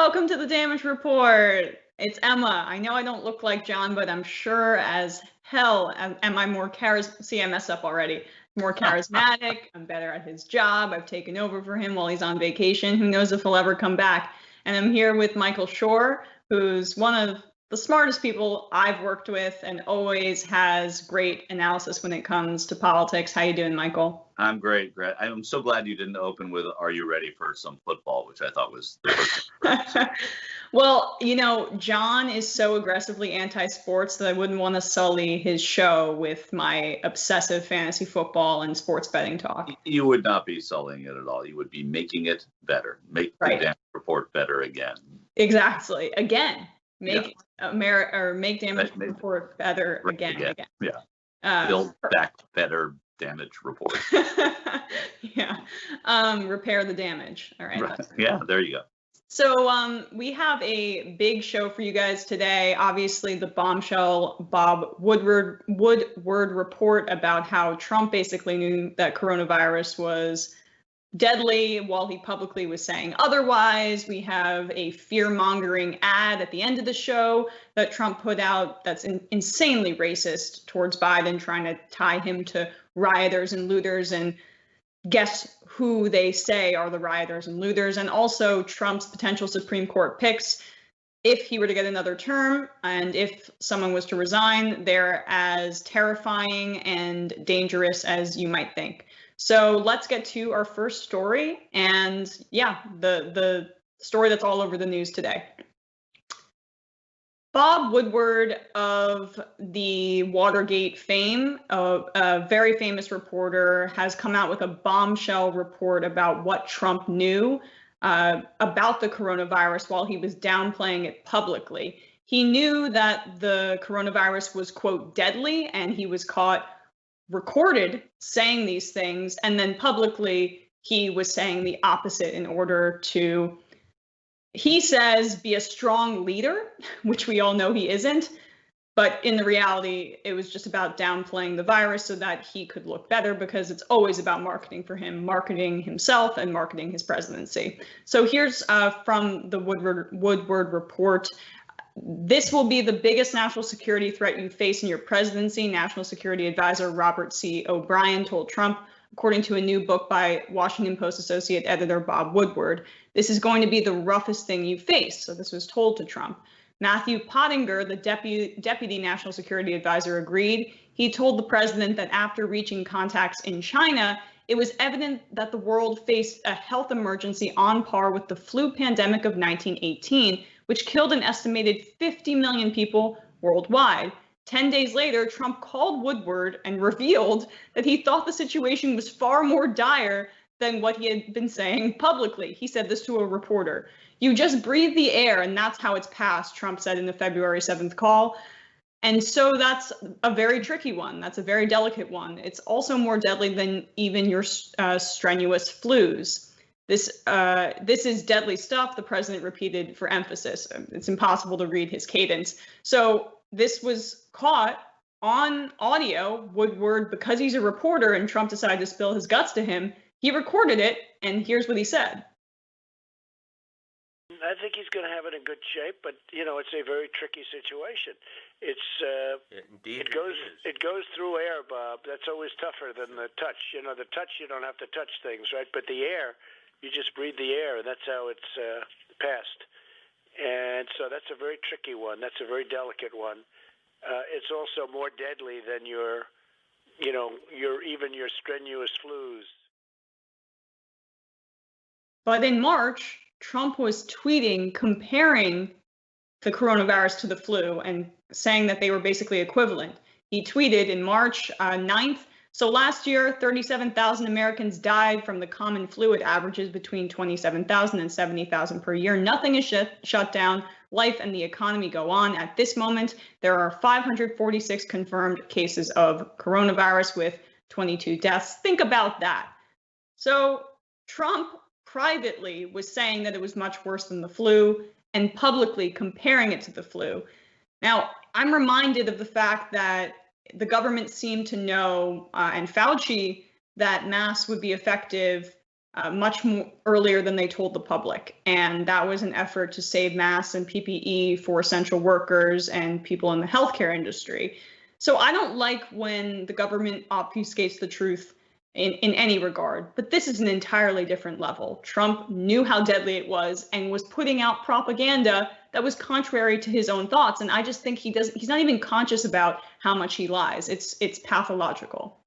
Welcome to the Damage Report. It's Emma. I know I don't look like John, but I'm sure as hell am I more see, I messed up already. More charismatic. I'm better at his job. I've taken over for him while he's on vacation. Who knows if he'll ever come back. And I'm here with Michael Shure, who's one of the smartest people I've worked with and always has great analysis when it comes to politics. How you doing, Michael? I'm great, Greg. I'm so glad you didn't open with "Are you ready for some football?" which I thought was the first. Well, you know, John is so aggressively anti-sports that I wouldn't want to sully his show with my obsessive fantasy football and sports betting talk. You would not be sullying it at all. You would be making it better. Make the Damage Report better again. Exactly. Again. Make Damage Report better again and again. Yeah. Build back better Damage Report. Yeah. Repair the damage. All right. Yeah, there you go. So we have a big show for you guys today. Obviously, the bombshell Bob Woodward report about how Trump basically knew that coronavirus was deadly while he publicly was saying otherwise. We have a fear-mongering ad at the end of the show that Trump put out that's insanely racist towards Biden, trying to tie him to rioters and looters, and guess who they say are the rioters and looters, and also Trump's potential Supreme Court picks. If he were to get another term, and if someone was to resign, they're as terrifying and dangerous as you might think. So let's get to our first story, and yeah, the story that's all over the news today. Bob Woodward of the Watergate fame, a very famous reporter, has come out with a bombshell report about what Trump knew about the coronavirus while he was downplaying it publicly. He knew that the coronavirus was, quote, deadly, and he was caught recorded saying these things, and then publicly he was saying the opposite in order to, he says, be a strong leader, which we all know he isn't. But in the reality, it was just about downplaying the virus so that he could look better, because it's always about marketing for him, marketing himself and marketing his presidency. So here's from the Woodward report. This will be the biggest national security threat you face in your presidency, National Security Advisor Robert C. O'Brien told Trump, according to a new book by Washington Post associate editor Bob Woodward. This is going to be the roughest thing you face. So this was told to Trump. Matthew Pottinger, the deputy national security advisor, agreed. He told the president that after reaching contacts in China, it was evident that the world faced a health emergency on par with the flu pandemic of 1918, which killed an estimated 50 million people worldwide. 10 days later, Trump called Woodward and revealed that he thought the situation was far more dire than what he had been saying publicly. He said this to a reporter. You just breathe the air, and that's how it's passed, Trump said in the February 7th call. And so that's a very tricky one. That's a very delicate one. It's also more deadly than even your strenuous flus. This is deadly stuff, the president repeated for emphasis. It's impossible to read his cadence. So this was caught on audio. Woodward, because he's a reporter and Trump decided to spill his guts to him, he recorded it, and here's what he said. I think he's going to have it in good shape, but you know, it's a very tricky situation. It goes through air, Bob. That's always tougher than the touch. You know, the touch, you don't have to touch things, right? But the air, you just breathe the air, and that's how it's passed. And so that's a very tricky one. That's a very delicate one. It's also more deadly than your strenuous flus. But in March, Trump was tweeting, comparing the coronavirus to the flu and saying that they were basically equivalent. He tweeted in March 9th, so last year, 37,000 Americans died from the common flu. It averages between 27,000 and 70,000 per year. Nothing is shut down. Life and the economy go on. At this moment, there are 546 confirmed cases of coronavirus with 22 deaths. Think about that. So Trump privately was saying that it was much worse than the flu and publicly comparing it to the flu. Now, I'm reminded of the fact that the government seemed to know, and Fauci, that masks would be effective much more earlier than they told the public. And that was an effort to save masks and PPE for essential workers and people in the healthcare industry. So I don't like when the government obfuscates the truth in any regard, but this is an entirely different level. Trump knew how deadly it was and was putting out propaganda that was contrary to his own thoughts. And I just think he's not even conscious about how much he lies. It's pathological.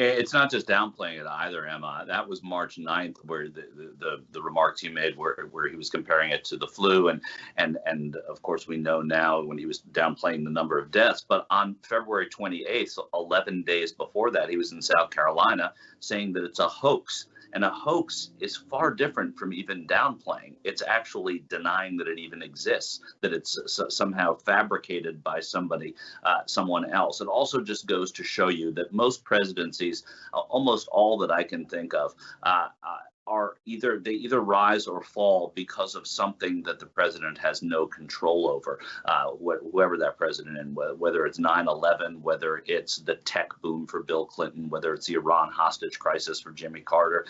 It's not just downplaying it either, Emma. That was March 9th, where the remarks he made where he was comparing it to the flu, and of course we know now when he was downplaying the number of deaths. But on February 28th, 11 days before that, he was in South Carolina saying that it's a hoax. And a hoax is far different from even downplaying. It's actually denying that it even exists, that it's somehow fabricated by someone else. It also just goes to show you that most presidencies, almost all that I can think of, are either rise or fall because of something that the president has no control over, whoever that president is, whether it's 9/11, whether it's the tech boom for Bill Clinton, whether it's the Iran hostage crisis for Jimmy Carter,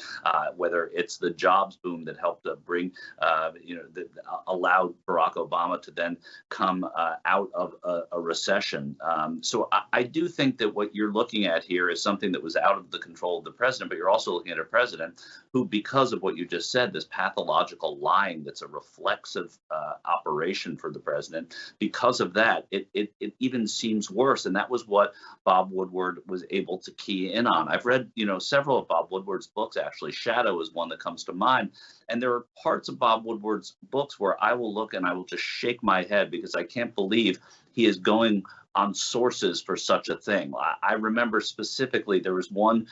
whether it's the jobs boom that helped bring, that allowed Barack Obama to then come out of a recession. So I do think that what you're looking at here is something that was out of the control of the president, but you're also looking at a president who, because of what you just said, this pathological lying that's a reflexive operation for the president, because of that, it even seems worse. And that was what Bob Woodward was able to key in on. I've read, several of Bob Woodward's books, actually. Shadow is one that comes to mind. And there are parts of Bob Woodward's books where I will look and I will just shake my head because I can't believe he is going on sources for such a thing. I remember specifically there was one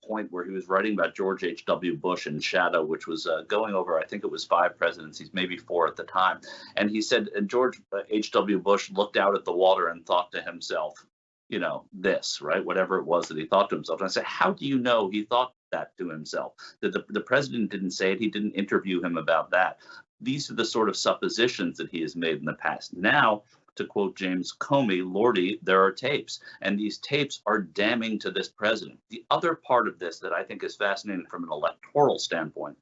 point where he was writing about George H.W. Bush in Shadow, which was going over, I think it was 5 presidencies, maybe 4 at the time. And he said, and George H.W. Bush looked out at the water and thought to himself, this, right? Whatever it was that he thought to himself. And I said, how do you know he thought that to himself? The president didn't say it. He didn't interview him about that. These are the sort of suppositions that he has made in the past. Now, to quote James Comey, Lordy, there are tapes, and these tapes are damning to this president. The other part of this that I think is fascinating from an electoral standpoint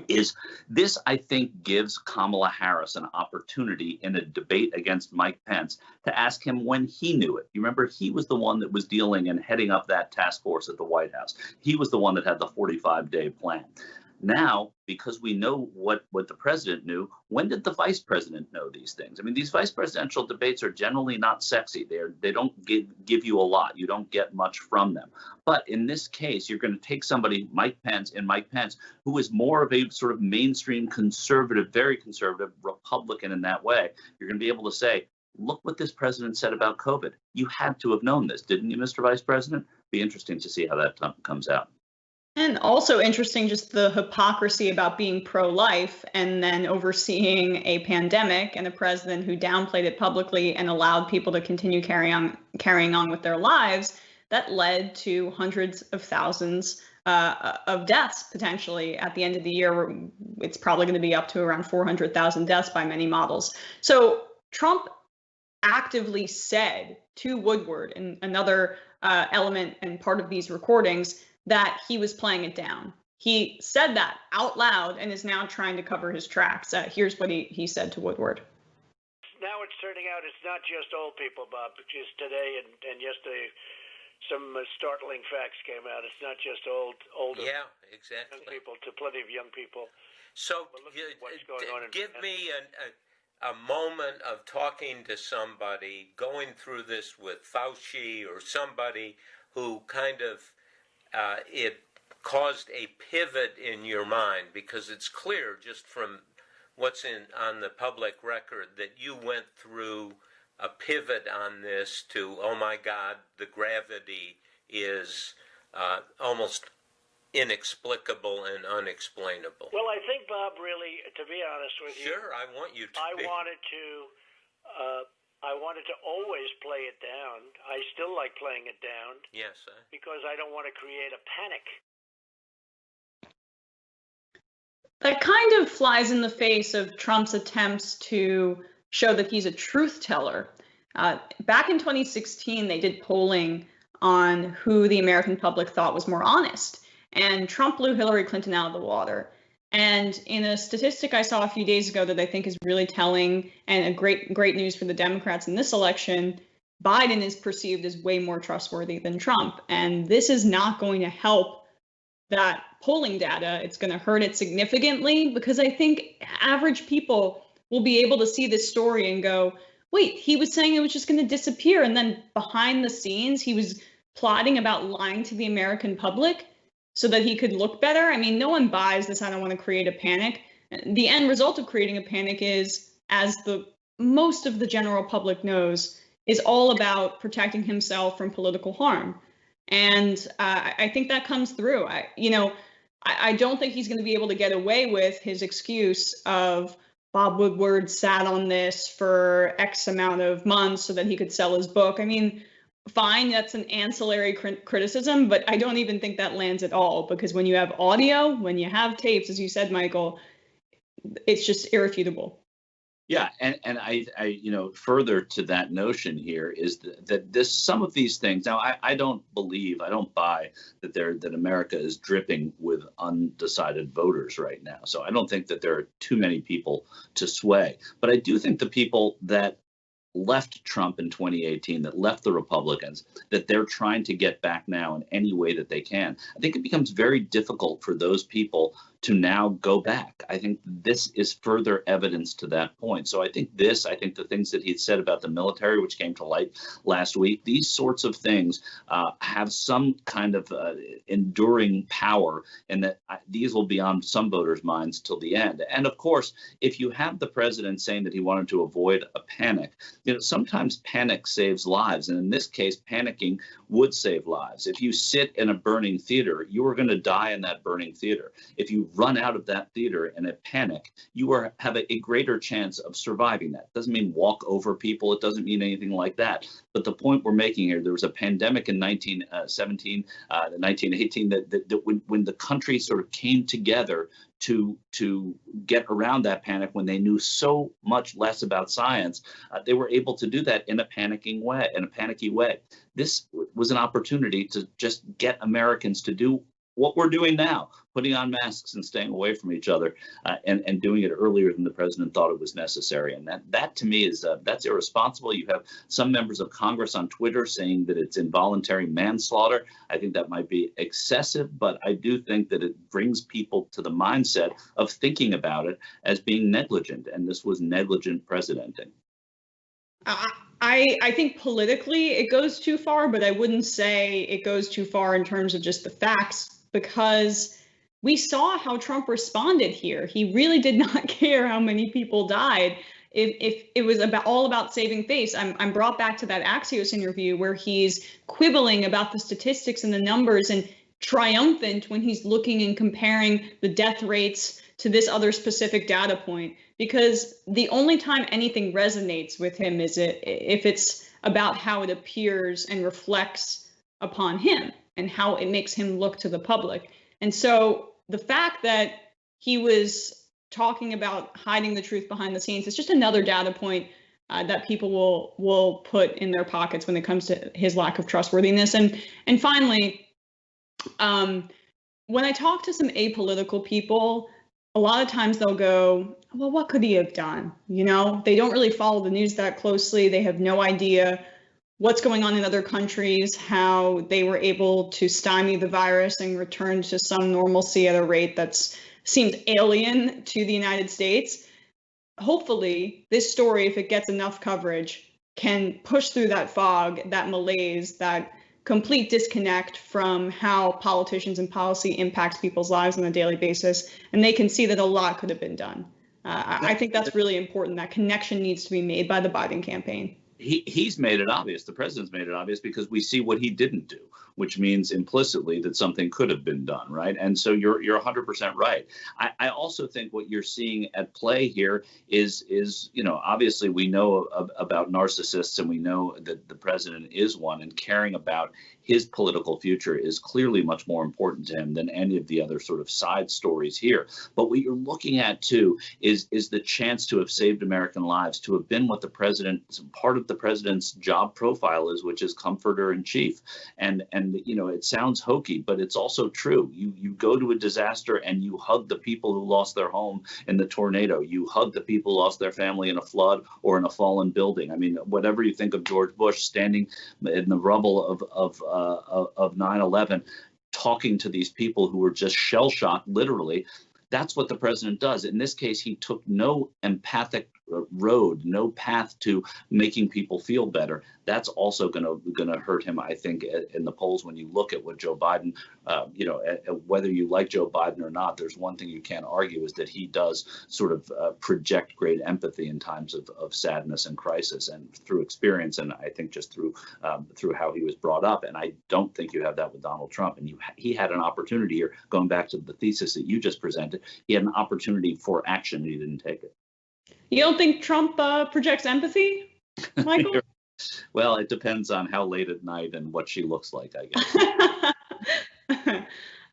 is this, I think, gives Kamala Harris an opportunity in a debate against Mike Pence to ask him when he knew it. You remember, he was the one that was dealing and heading up that task force at the White House. He was the one that had the 45-day plan. Now, because we know what the president knew, when did the vice president know these things? I mean, these vice presidential debates are generally not sexy. They don't give you a lot. You don't get much from them. But in this case, you're going to take somebody, Mike Pence, who is more of a sort of mainstream conservative, very conservative Republican in that way. You're going to be able to say, look what this president said about COVID. You had to have known this, didn't you, Mr. Vice President? Be interesting to see how that comes out. And also interesting, just the hypocrisy about being pro-life and then overseeing a pandemic and a president who downplayed it publicly and allowed people to continue carrying on with their lives. That led to hundreds of thousands of deaths potentially at the end of the year. It's probably going to be up to around 400,000 deaths by many models. So Trump actively said to Woodward, and another element and part of these recordings, that he was playing it down. He said that out loud and is now trying to cover his tracks. Here's what he said to Woodward. Now it's turning out it's not just old people, Bob, because today and yesterday some startling facts came out. It's not just older young people, to plenty of young people. So give me a moment of talking to somebody, going through this with Fauci or somebody who kind of it caused a pivot in your mind, because it's clear just from what's on the public record that you went through a pivot on this to, oh my God, the gravity is almost inexplicable and unexplainable. Well, I think, Bob, really, to be honest with you, sure, I want you to. I wanted to always play it down. I still like playing it down. Yes, because I don't want to create a panic. That kind of flies in the face of Trump's attempts to show that he's a truth teller. Back in 2016, they did polling on who the American public thought was more honest. and Trump blew Hillary Clinton out of the water. And in a statistic I saw a few days ago that I think is really telling and a great news for the Democrats in this election, Biden is perceived as way more trustworthy than Trump. And this is not going to help that polling data. It's going to hurt it significantly, because I think average people will be able to see this story and go, wait, he was saying it was just going to disappear. And then behind the scenes, he was plotting about lying to the American public so that he could look better. I mean, no one buys this. I don't want to create a panic. The end result of creating a panic is, as the most of the general public knows, is all about protecting himself from political harm. And I think that comes through. I don't think he's going to be able to get away with his excuse of Bob Woodward sat on this for X amount of months so that he could sell his book. I mean, fine, that's an ancillary criticism, but I don't even think that lands at all, because when you have audio, when you have tapes, as you said, Michael, it's just irrefutable. Yeah, and I further to that notion here is that this, some of these things. Now, I don't buy that America is dripping with undecided voters right now. So I don't think that there are too many people to sway. But I do think the people that left Trump in 2018, that left the Republicans, that they're trying to get back now in any way that they can. I think it becomes very difficult for those people to now go back. I think this is further evidence to that point. So I think the things that he said about the military, which came to light last week, these sorts of things have some kind of enduring power, and that these will be on some voters' minds till the end. And of course, if you have the president saying that he wanted to avoid a panic, sometimes panic saves lives. And in this case, panicking would save lives. If you sit in a burning theater, you are going to die in that burning theater. If you run out of that theater in a panic, you have a greater chance of surviving that. It doesn't mean walk over people. It doesn't mean anything like that. But the point we're making here, there was a pandemic in 1917, 1918, that when the country sort of came together to get around that panic, when they knew so much less about science, they were able to do that in a panicky way. This was an opportunity to just get Americans to do what we're doing now, putting on masks and staying away from each other, and doing it earlier than the president thought it was necessary. And that to me is that's irresponsible. You have some members of Congress on Twitter saying that it's involuntary manslaughter. I think that might be excessive, but I do think that it brings people to the mindset of thinking about it as being negligent, and this was negligent presidenting. I think politically it goes too far, but I wouldn't say it goes too far in terms of just the facts, because we saw how Trump responded here. He really did not care how many people died. If it was all about saving face, I'm brought back to that Axios interview where he's quibbling about the statistics and the numbers and triumphant when he's looking and comparing the death rates to this other specific data point, because the only time anything resonates with him is if it's about how it appears and reflects upon him and how it makes him look to the public. And so the fact that he was talking about hiding the truth behind the scenes is just another data point that people will put in their pockets when it comes to his lack of trustworthiness. And finally, when I talk to some apolitical people, a lot of times they'll go, well, what could he have done? They don't really follow the news that closely. They have no idea what's going on in other countries, how they were able to stymie the virus and return to some normalcy at a rate that seems alien to the United States. Hopefully, this story, if it gets enough coverage, can push through that fog, that malaise, that complete disconnect from how politicians and policy impacts people's lives on a daily basis, and they can see that a lot could have been done. I think that's really important. That connection needs to be made by the Biden campaign. He's made it obvious. The president's made it obvious because we see what he didn't do, which means implicitly that something could have been done, right? And so you're 100% right. I also think what you're seeing at play here is obviously we know about narcissists, and we know that the president is one, and caring about his political future is clearly much more important to him than any of the other sort of side stories here. But what you're looking at too is the chance to have saved American lives, to have been what part of the president's job profile is, which is comforter in chief. And And you know, it sounds hokey, but it's also true. You go to a disaster and you hug the people who lost their home in the tornado. You hug the people who lost their family in a flood or in a fallen building. I mean, whatever you think of George Bush standing in the rubble of 9/11, talking to these people who were just shell-shocked, literally. That's what the president does. In this case, he took no empathic road, no path to making people feel better. That's also going to hurt him, I think, in the polls. When you look at what Joe Biden, whether you like Joe Biden or not, there's one thing you can't argue is that he does sort of project great empathy in times of sadness and crisis, and through experience, and I think just through how he was brought up. And I don't think you have that with Donald Trump. And he had an opportunity here, going back to the thesis that you just presented. He had an opportunity for action, and he didn't take it. You don't think Trump projects empathy, Michael? Well, it depends on how late at night and what she looks like, I guess.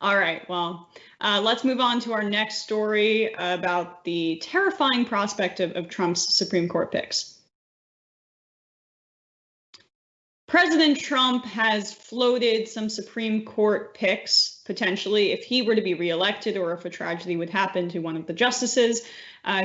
All right. Well, let's move on to our next story about the terrifying prospect of Trump's Supreme Court picks. President Trump has floated some Supreme Court picks, potentially, if he were to be reelected or if a tragedy would happen to one of the justices.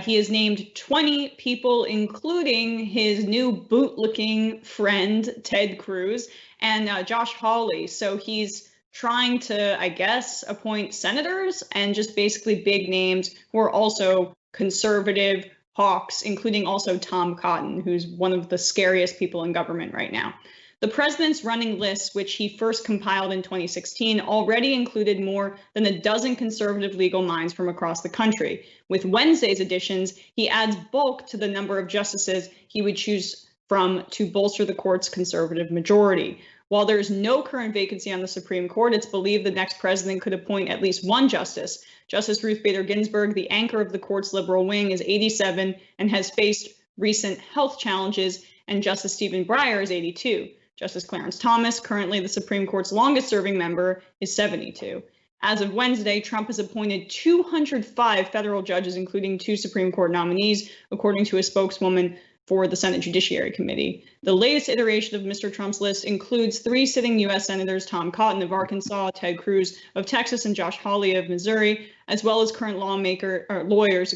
He has named 20 people, including his new bootlicking friend, Ted Cruz, and Josh Hawley. So he's trying to, I guess, appoint senators and just basically big names who are also conservative hawks, including also Tom Cotton, who's one of the scariest people in government right now. The president's running list, which he first compiled in 2016, already included more than a dozen conservative legal minds from across the country. With Wednesday's additions, he adds bulk to the number of justices he would choose from to bolster the court's conservative majority. While there is no current vacancy on the Supreme Court, it's believed the next president could appoint at least one justice. Justice Ruth Bader Ginsburg, the anchor of the court's liberal wing, is 87 and has faced recent health challenges, and Justice Stephen Breyer is 82. Justice Clarence Thomas, currently the Supreme Court's longest-serving member, is 72. As of Wednesday, Trump has appointed 205 federal judges, including 2 Supreme Court nominees, according to a spokeswoman for the Senate Judiciary Committee. The latest iteration of Mr. Trump's list includes 3 sitting U.S. Senators, Tom Cotton of Arkansas, Ted Cruz of Texas, and Josh Hawley of Missouri, as well as current lawyers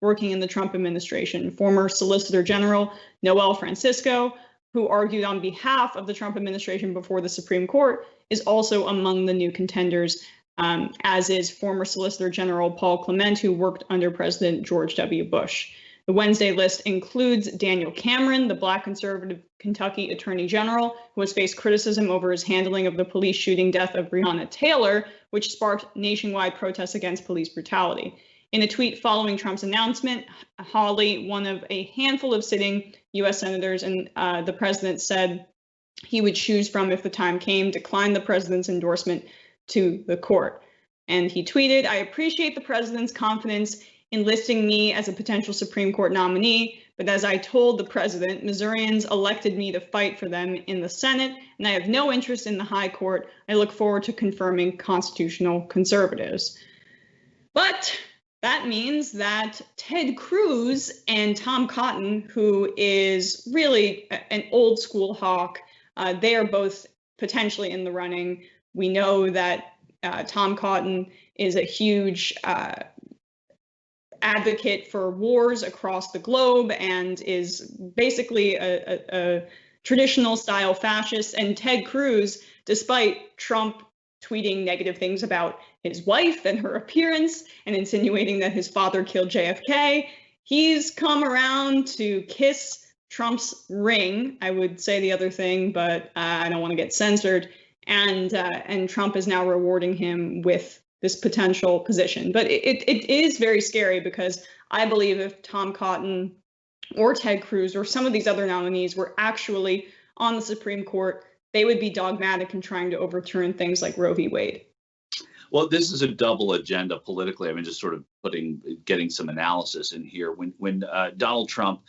working in the Trump administration. Former Solicitor General Noel Francisco, who argued on behalf of the Trump administration before the Supreme Court, is also among the new contenders, as is former Solicitor General Paul Clement, who worked under President George W. Bush. The Wednesday list includes Daniel Cameron, the Black conservative Kentucky Attorney General, who has faced criticism over his handling of the police shooting death of Breonna Taylor, which sparked nationwide protests against police brutality. In a tweet following Trump's announcement, Hawley, one of a handful of sitting U.S. senators, and the president said he would choose from if the time came, declined the president's endorsement to the court. And he tweeted, "I appreciate the president's confidence in listing me as a potential Supreme Court nominee, but as I told the president, Missourians elected me to fight for them in the Senate, and I have no interest in the high court. I look forward to confirming constitutional conservatives." But that means that Ted Cruz and Tom Cotton, who is really an old school hawk, they are both potentially in the running. We know that Tom Cotton is a huge advocate for wars across the globe and is basically a traditional style fascist. And Ted Cruz, despite Trump tweeting negative things about his wife and her appearance and insinuating that his father killed JFK, he's come around to kiss Trump's ring. I would say the other thing, but I don't want to get censored. And Trump is now rewarding him with this potential position. But it is very scary, because I believe if Tom Cotton or Ted Cruz or some of these other nominees were actually on the Supreme Court, they would be dogmatic in trying to overturn things like Roe v. Wade. Well, this is a double agenda politically. I mean, just sort of getting some analysis in here. When Donald Trump,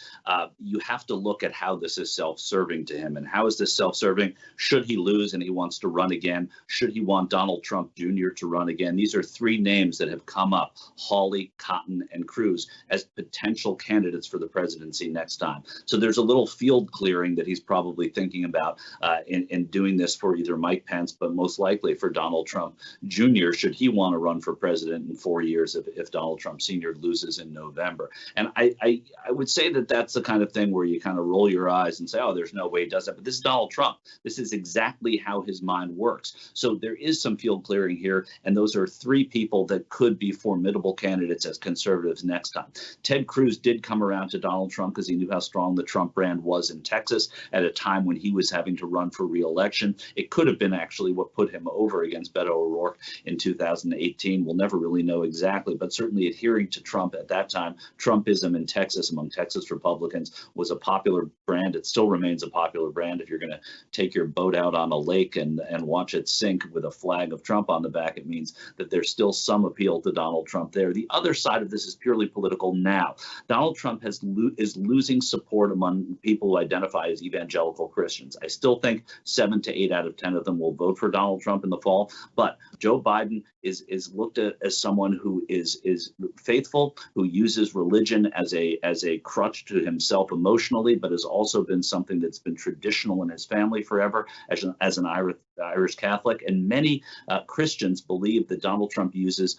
you have to look at how this is self-serving to him. And how is this self-serving? Should he lose and he wants to run again? Should he want Donald Trump Jr. to run again? These are three names that have come up, Hawley, Cotton, and Cruz, as potential candidates for the presidency next time. So there's a little field clearing that he's probably thinking about in doing this for either Mike Pence, but most likely for Donald Trump Jr. should he want to run for president in 4 years if Donald Trump Sr. loses in November. And I would say that that's the kind of thing where you kind of roll your eyes and say, oh, there's no way he does that. But this is Donald Trump. This is exactly how his mind works. So there is some field clearing here. And those are three people that could be formidable candidates as conservatives next time. Ted Cruz did come around to Donald Trump because he knew how strong the Trump brand was in Texas at a time when he was having to run for re-election. It could have been actually what put him over against Beto O'Rourke in 2018. We'll never really know exactly, but certainly adhering to Trump at that time. Trumpism in Texas among Texas Republicans was a popular brand. It still remains a popular brand. If you're going to take your boat out on a lake and watch it sink with a flag of Trump on the back, it means that there's still some appeal to Donald Trump there. The other side of this is purely political now. Donald Trump is losing support among people who identify as evangelical Christians. I still think 7 to 8 out of 10 of them will vote for Donald Trump in the fall, but Joe Biden is looked at as someone who is faithful, who uses religion as a crutch to himself emotionally, but has also been something that's been traditional in his family forever as an Irish Catholic. And many Christians believe that Donald Trump uses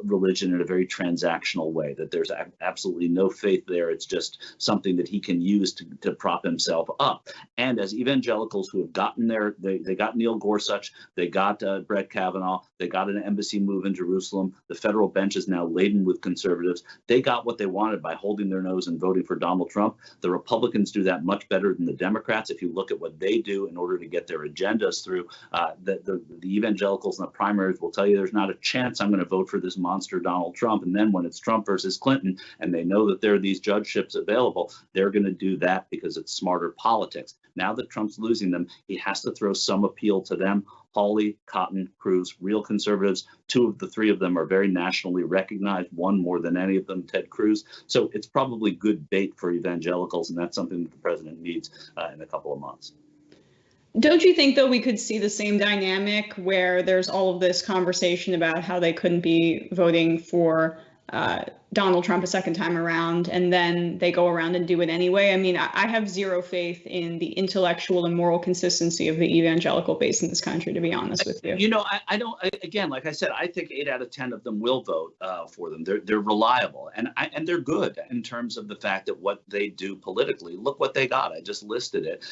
religion in a very transactional way, that there's absolutely no faith there. It's just something that he can use to prop himself up. And as evangelicals who have gotten there, they got Neil Gorsuch, they got Brett Kavanaugh, they got an embassy move in Jerusalem. The federal bench is now laden with conservatives. They got what they wanted by holding their nose and voting for Donald Trump. The Republicans do that much better than the Democrats. If you look at what they do in order to get their agendas through, the evangelicals in the primaries will tell you there's not a chance I'm going to vote for this monster Donald Trump. And then when it's Trump versus Clinton and they know that there are these judgeships available, they're going to do that because it's smarter politics. Now that Trump's losing them, he has to throw some appeal to them. Hawley, Cotton, Cruz, real conservatives. 2 of the 3 of them are very nationally recognized, one more than any of them, Ted Cruz. So it's probably good bait for evangelicals, and that's something that the president needs in a couple of months. Don't you think, though, we could see the same dynamic where there's all of this conversation about how they couldn't be voting for Donald Trump a second time around, and then they go around and do it anyway? I mean, I have zero faith in the intellectual and moral consistency of the evangelical base in this country, to be honest with you. You know, I don't, again, like I said, I think 8 out of 10 of them will vote for them. They're reliable, and they're good in terms of the fact that what they do politically. Look what they got. I just listed it.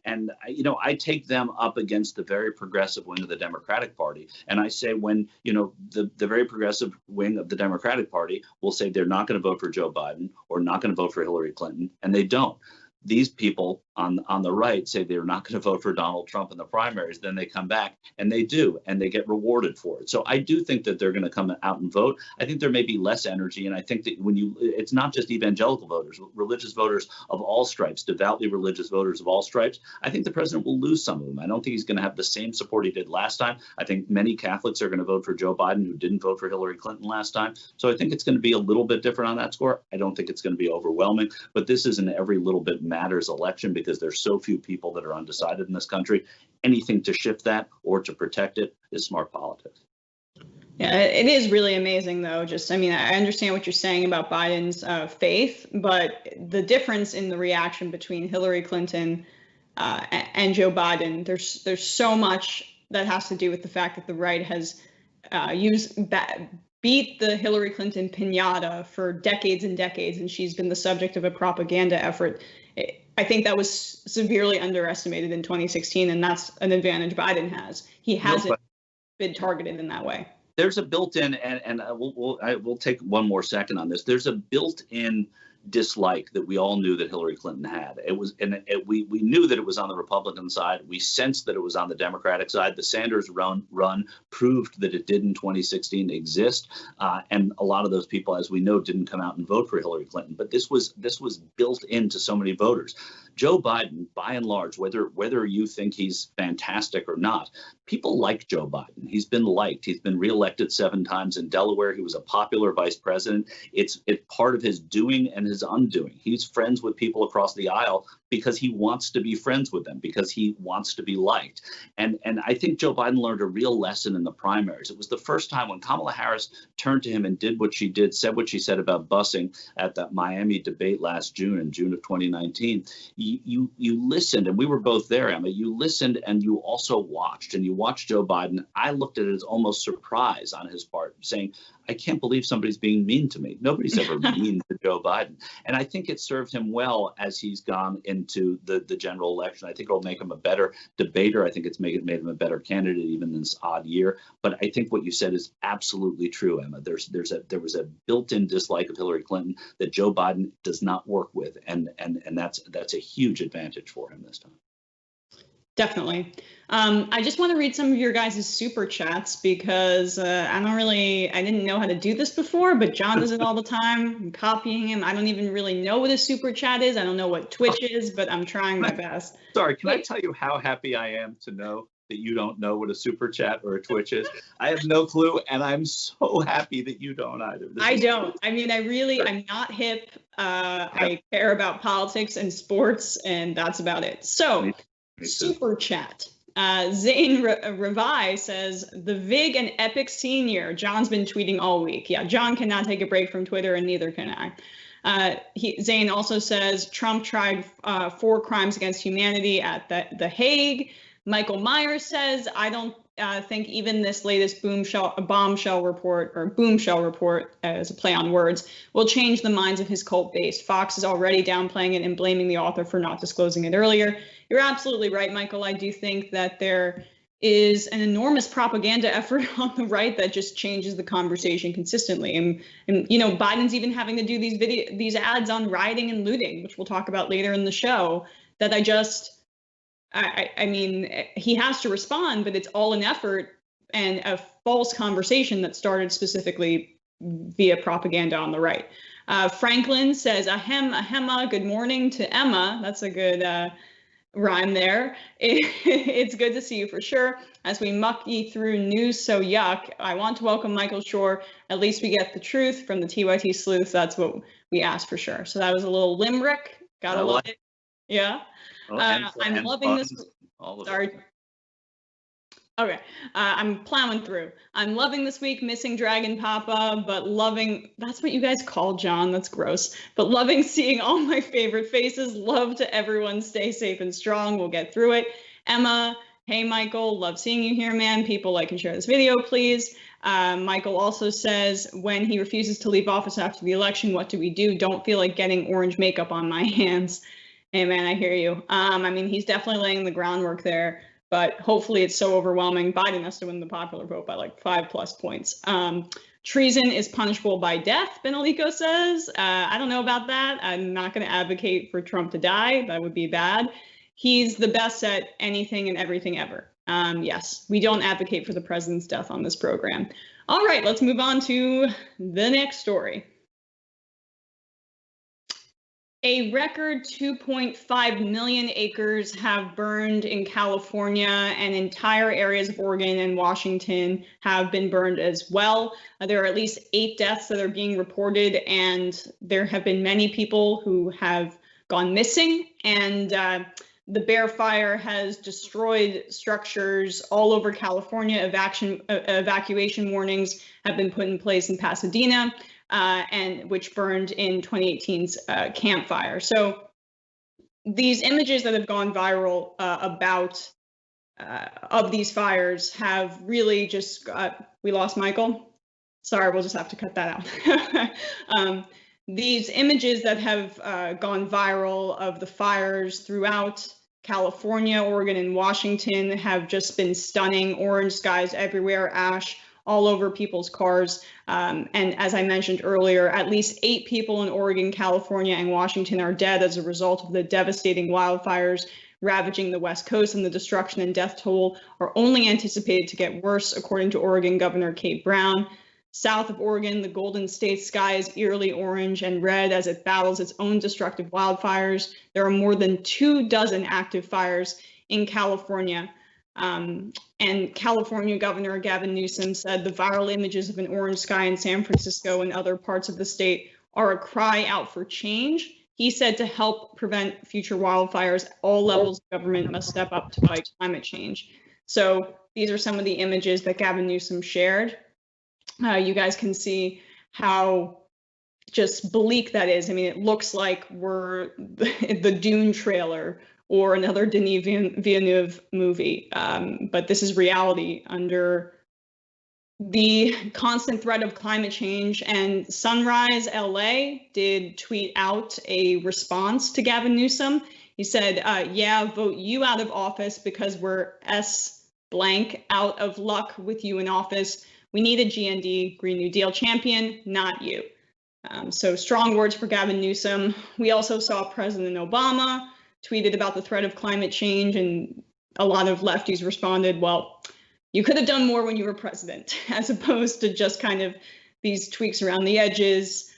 And you know, I take them up against the very progressive wing of the Democratic Party. And I say when, you know, the very progressive wing of the Democratic Party will say they're not going to vote for Joe Biden or not going to vote for Hillary Clinton, and they don't. These people on the right say they're not going to vote for Donald Trump in the primaries. Then they come back and they do, and they get rewarded for it. So I do think that they're going to come out and vote. I think there may be less energy. And I think that it's not just evangelical voters, religious voters of all stripes, devoutly religious voters of all stripes. I think the president will lose some of them. I don't think he's going to have the same support he did last time. I think many Catholics are going to vote for Joe Biden who didn't vote for Hillary Clinton last time. So I think it's going to be a little bit different on that score. I don't think it's going to be overwhelming, but this is an every little bit matters election because there's so few people that are undecided in this country. Anything to shift that or to protect it is smart politics. Yeah, it is really amazing, though. Just, I mean, I understand what you're saying about Biden's faith, but the difference in the reaction between Hillary Clinton and Joe Biden, there's so much that has to do with the fact that the right has beat the Hillary Clinton piñata for decades and decades, and she's been the subject of a propaganda effort. I think that was severely underestimated in 2016, and that's an advantage Biden has. He hasn't been targeted in that way. There's a built-in, and we'll take one more second on this. There's a built-in dislike that we all knew that Hillary Clinton had. We knew that it was on the Republican side. We sensed that it was on the Democratic side. The Sanders run proved that it did in 2016 exist, and a lot of those people, as we know, didn't come out and vote for Hillary Clinton. But this was built into so many voters. Joe Biden, by and large, whether you think he's fantastic or not, people like Joe Biden. He's been liked. He's been reelected 7 times in Delaware. He was a popular vice president. It's part of his doing and his undoing. He's friends with people across the aisle because he wants to be friends with them, because he wants to be liked. And I think Joe Biden learned a real lesson in the primaries. It was the first time when Kamala Harris turned to him and did what she did, said what she said about busing at that Miami debate last June, in June of 2019. You listened, and we were both there, Emma. You listened and you also watched, and you watched Joe Biden. I looked at it as almost surprise on his part, saying, I can't believe somebody's being mean to me. Nobody's ever mean to Joe Biden. And I think it served him well as he's gone into the general election. I think it'll make him a better debater. I think it's made him a better candidate even in this odd year. But I think what you said is absolutely true, Emma. There was a built-in dislike of Hillary Clinton that Joe Biden does not work with. And that's a huge advantage for him this time. Definitely. I just want to read some of your guys' super chats because I didn't know how to do this before, but John does it all the time. I'm copying him. I don't even really know what a super chat is. I don't know what Twitch is, but I'm trying my best. Sorry, can I tell you how happy I am to know that you don't know what a super chat or a Twitch is? I have no clue, and I'm so happy that you don't either. I don't. I mean, I'm not hip. I care about politics and sports, and that's about it. So, super chat. Zane Revi says, the Vig and Epic Senior. John's been tweeting all week. Yeah, John cannot take a break from Twitter, and neither can I. Zane also says, Trump tried 4 crimes against humanity at the Hague. Michael Myers says, I don't think even this latest bombshell report, as a play on words, will change the minds of his cult base. Fox is already downplaying it and blaming the author for not disclosing it earlier. You're absolutely right, Michael. I do think that there is an enormous propaganda effort on the right that just changes the conversation consistently. And you know, Biden's even having to do these ads on rioting and looting, which we'll talk about later in the show, that I mean, he has to respond, but it's all an effort and a false conversation that started specifically via propaganda on the right. Franklin says, ahema, good morning to Emma. That's a good rhyme there. It's good to see you for sure. As we mucky through news so yuck, I want to welcome Michael Shure. At least we get the truth from the TYT sleuth. That's what we asked for sure. So that was a little limerick. Gotta love it. Yeah. I'm loving this. Sorry. Okay, I'm plowing through. I'm loving this week, missing Dragon Papa, but loving, that's what you guys call John, that's gross. But loving seeing all my favorite faces. Love to everyone, stay safe and strong, we'll get through it. Emma, hey Michael, love seeing you here, man. People like and share this video, please. Michael also says, when he refuses to leave office after the election, what do we do? Don't feel like getting orange makeup on my hands. Hey man, I hear you. I mean, he's definitely laying the groundwork there, but hopefully it's so overwhelming. Biden has to win the popular vote by like 5+ points. Treason is punishable by death, Benalico says. I don't know about that. I'm not going to advocate for Trump to die. That would be bad. He's the best at anything and everything ever. Yes, we don't advocate for the president's death on this program. All right, let's move on to the next story. A record 2.5 million acres have burned in California, and entire areas of Oregon and Washington have been burned as well. There are at least 8 deaths that are being reported, and there have been many people who have gone missing. And the Bear Fire has destroyed structures all over California. Evacuation warnings have been put in place in Pasadena. And which burned in 2018's Camp Fire. So these images that have gone viral of these fires have really just we lost Michael. Sorry, we'll just have to cut that out. These images that have gone viral of the fires throughout California, Oregon, and Washington have just been stunning. Orange skies everywhere, ash all over people's cars. And as I mentioned earlier, at least 8 people in Oregon, California, and Washington are dead as a result of the devastating wildfires ravaging the West Coast, and the destruction and death toll are only anticipated to get worse, according to Oregon Governor Kate Brown. South of Oregon, the Golden State sky is eerily orange and red as it battles its own destructive wildfires. There are more than 24 active fires in California. And California Governor Gavin Newsom said the viral images of an orange sky in San Francisco and other parts of the state are a cry out for change. He said to help prevent future wildfires, all levels of government must step up to fight climate change. So these are some of the images that Gavin Newsom shared. You guys can see how just bleak that is. I mean, it looks like we're the Dune trailer or another Denis Villeneuve movie. But this is reality under the constant threat of climate change. And Sunrise LA did tweet out a response to Gavin Newsom. He said, yeah, vote you out of office because we're S blank out of luck with you in office. We need a GND, Green New Deal champion, not you. So strong words for Gavin Newsom. We also saw President Obama tweeted about the threat of climate change, and a lot of lefties responded, well, you could have done more when you were president, as opposed to just kind of these tweaks around the edges,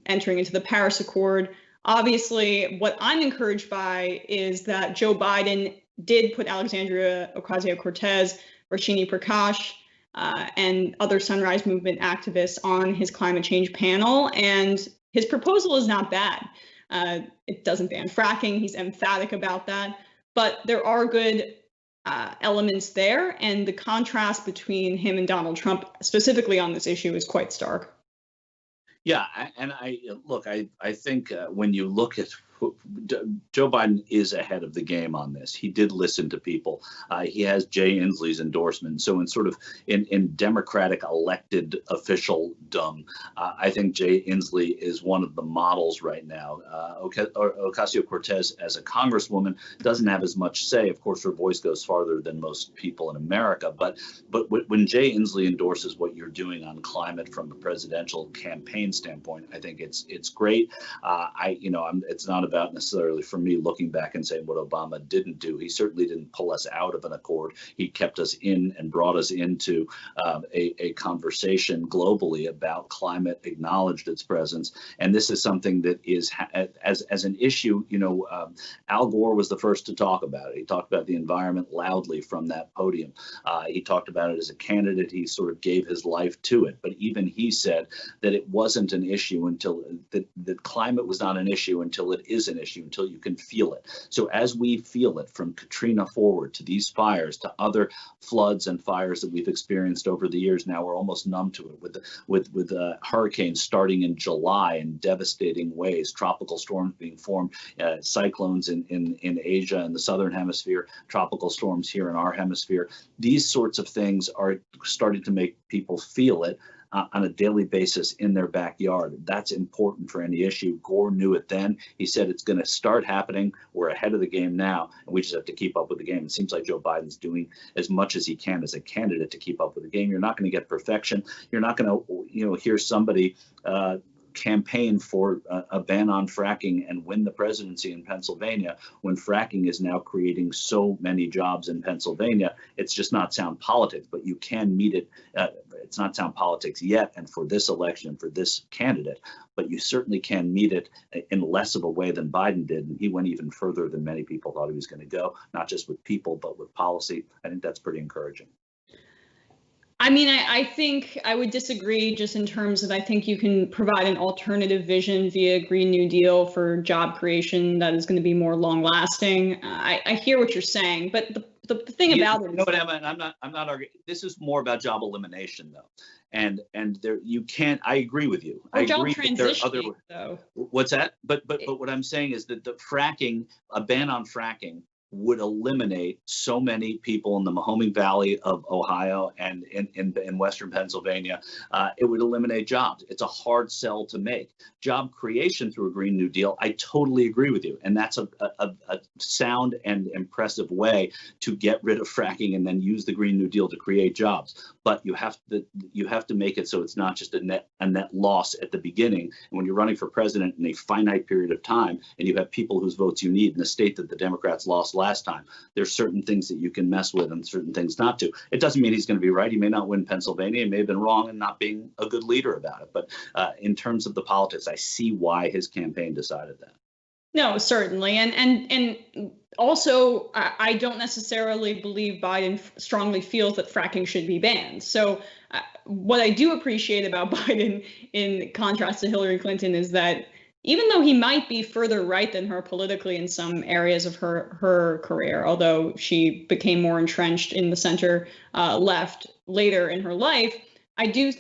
entering into the Paris Accord. Obviously, what I'm encouraged by is that Joe Biden did put Alexandria Ocasio-Cortez, Rashini Prakash, and other Sunrise Movement activists on his climate change panel. And his proposal is not bad. It doesn't ban fracking. He's emphatic about that. But there are good elements there. And the contrast between him and Donald Trump, specifically on this issue, is quite stark. Yeah, and I think when you look at Joe Biden is ahead of the game on this. He did listen to people. He has Jay Inslee's endorsement. So in Democratic elected officialdom, I think Jay Inslee is one of the models right now. Ocasio-Cortez, as a congresswoman, doesn't have as much say. Of course, her voice goes farther than most people in America. But when Jay Inslee endorses what you're doing on climate from a presidential campaign standpoint, I think it's great. It's not about necessarily for me looking back and saying what Obama didn't do. He certainly didn't pull us out of an accord. He kept us in and brought us into a conversation globally about climate, acknowledged its presence. And this is something that is as an issue. Al Gore was the first to talk about it. He talked about the environment loudly from that podium. He talked about it as a candidate. He sort of gave his life to it. But even he said that it wasn't an issue until that climate was not an issue until it is an issue, until you can feel it. So as we feel it from Katrina forward to these fires, to other floods and fires that we've experienced over the years, now we're almost numb to it with hurricanes starting in July in devastating ways, tropical storms being formed, cyclones in Asia and the southern hemisphere, tropical storms here in our hemisphere. These sorts of things are starting to make people feel it on a daily basis in their backyard. That's important for any issue. Gore knew it then. He said it's going to start happening. We're ahead of the game now, and we just have to keep up with the game. It seems like Joe Biden's doing as much as he can as a candidate to keep up with the game. You're not going to get perfection. You're not going to, hear somebody campaign for a ban on fracking and win the presidency in Pennsylvania when fracking is now creating so many jobs in Pennsylvania. It's just not sound politics, but you can meet it. It's not sound politics yet, and for this election, for this candidate, but you certainly can meet it in less of a way than Biden did. And he went even further than many people thought he was going to go, not just with people, but with policy. I think that's pretty encouraging. I mean, I think I would disagree just in terms of I think you can provide an alternative vision via Green New Deal for job creation that is going to be more long lasting. I hear what you're saying, but the thing about it, Emma, and I'm not arguing. This is more about job elimination, though, and there you can't. I agree with you. I agree that there are other. Though. What's that? But what I'm saying is that the fracking, a ban on fracking, would eliminate so many people in the Mahoning Valley of Ohio and in Western Pennsylvania. It would eliminate jobs. It's a hard sell to make. Job creation through a Green New Deal, I totally agree with you. And that's a sound and impressive way to get rid of fracking and then use the Green New Deal to create jobs. But you have to make it so it's not just a net loss at the beginning. And when you're running for president in a finite period of time, and you have people whose votes you need in a state that the Democrats lost last time, there's certain things that you can mess with and certain things not to. It doesn't mean he's going to be right. He may not win Pennsylvania. He may have been wrong in not being a good leader about it. But in terms of the politics, I see why his campaign decided that. No, certainly. And also, I don't necessarily believe Biden strongly feels that fracking should be banned. So what I do appreciate about Biden, in contrast to Hillary Clinton, is that even though he might be further right than her politically in some areas of her career, although she became more entrenched in the center left later in her life, I do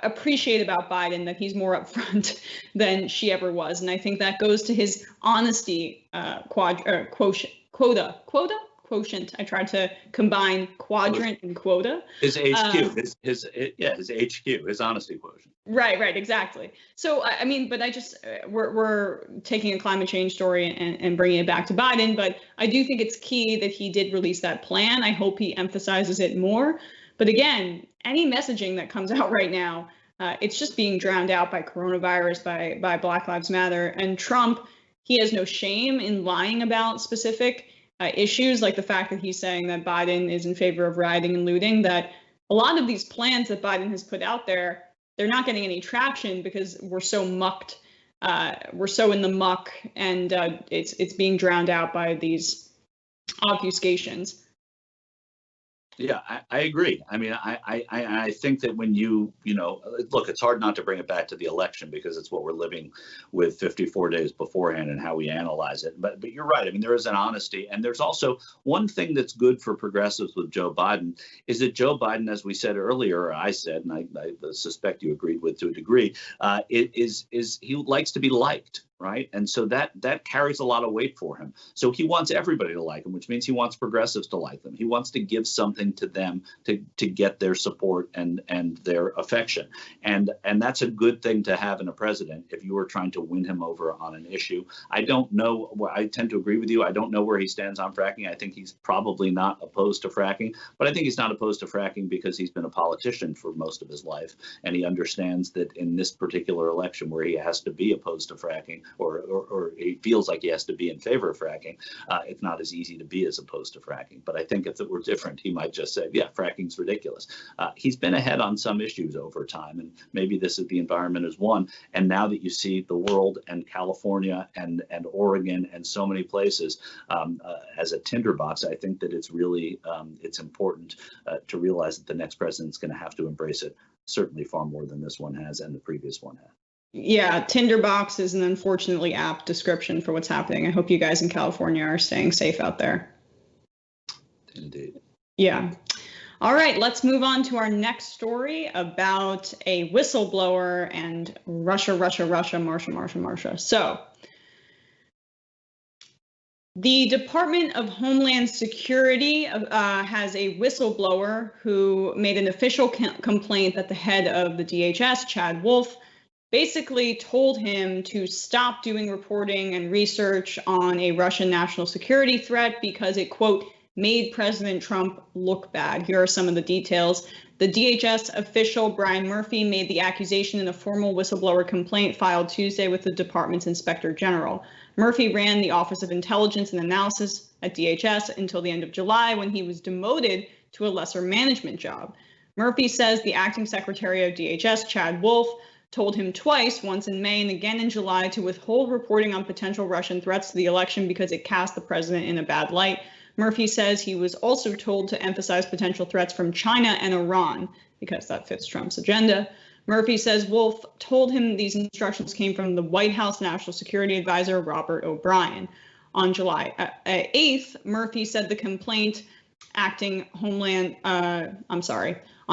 appreciate about Biden that he's more upfront than she ever was. And I think that goes to his honesty quotient. I tried to combine quadrant and quota. His HQ, his HQ, his honesty quotient. Right, exactly. So, I mean, but I just, we're taking a climate change story and bringing it back to Biden, but I do think it's key that he did release that plan. I hope he emphasizes it more. But again, any messaging that comes out right now, it's just being drowned out by coronavirus, by Black Lives Matter. And Trump, he has no shame in lying about specific issues, like the fact that he's saying that Biden is in favor of rioting and looting, that a lot of these plans that Biden has put out there, they're not getting any traction because we're so mucked. We're so in the muck, and it's being drowned out by these obfuscations. Yeah, I agree. I mean, I think that when you look, it's hard not to bring it back to the election because it's what we're living with 54 days beforehand and how we analyze it. But you're right. I mean, there is an honesty. And there's also one thing that's good for progressives with Joe Biden is that Joe Biden, as we said earlier, or I said, and I suspect you agreed with to a degree, he likes to be liked. Right. And so that carries a lot of weight for him. So he wants everybody to like him, which means he wants progressives to like them. He wants to give something to them to get their support and their affection. And that's a good thing to have in a president if you are trying to win him over on an issue. I don't know. I tend to agree with you. I don't know where he stands on fracking. I think he's probably not opposed to fracking, but I think he's not opposed to fracking because he's been a politician for most of his life. And he understands that in this particular election where he has to be opposed to fracking, or he feels like he has to be in favor of fracking, it's not as easy to be as opposed to fracking. But I think if it were different, he might just say, yeah, fracking's ridiculous. He's been ahead on some issues over time, and maybe this is the environment is one. And now that you see the world and California and Oregon and so many places as a tinderbox, I think that it's really it's important to realize that the next president's going to have to embrace it, certainly far more than this one has and the previous one has. Yeah, tinderbox is an unfortunately apt description for what's happening. I hope you guys in California are staying safe out there. Indeed. Yeah. All right, let's move on to our next story about a whistleblower and Russia, Marsha. So the Department of Homeland Security has a whistleblower who made an official complaint that the head of the DHS, Chad Wolf, basically told him to stop doing reporting and research on a Russian national security threat because it, quote, made President Trump look bad. Here are some of the details. The DHS official, Brian Murphy, made the accusation in a formal whistleblower complaint filed Tuesday with the department's inspector general. Murphy ran the Office of Intelligence and Analysis at DHS until the end of July, when he was demoted to a lesser management job. Murphy says the acting secretary of DHS, Chad Wolf, told him twice, once in May and again in July, to withhold reporting on potential Russian threats to the election because it cast the president in a bad light. Murphy says he was also told to emphasize potential threats from China and Iran because that fits Trump's agenda. Murphy says Wolf told him these instructions came from the White House National Security Advisor, Robert O'Brien. On July 8th, Murphy said the complaint On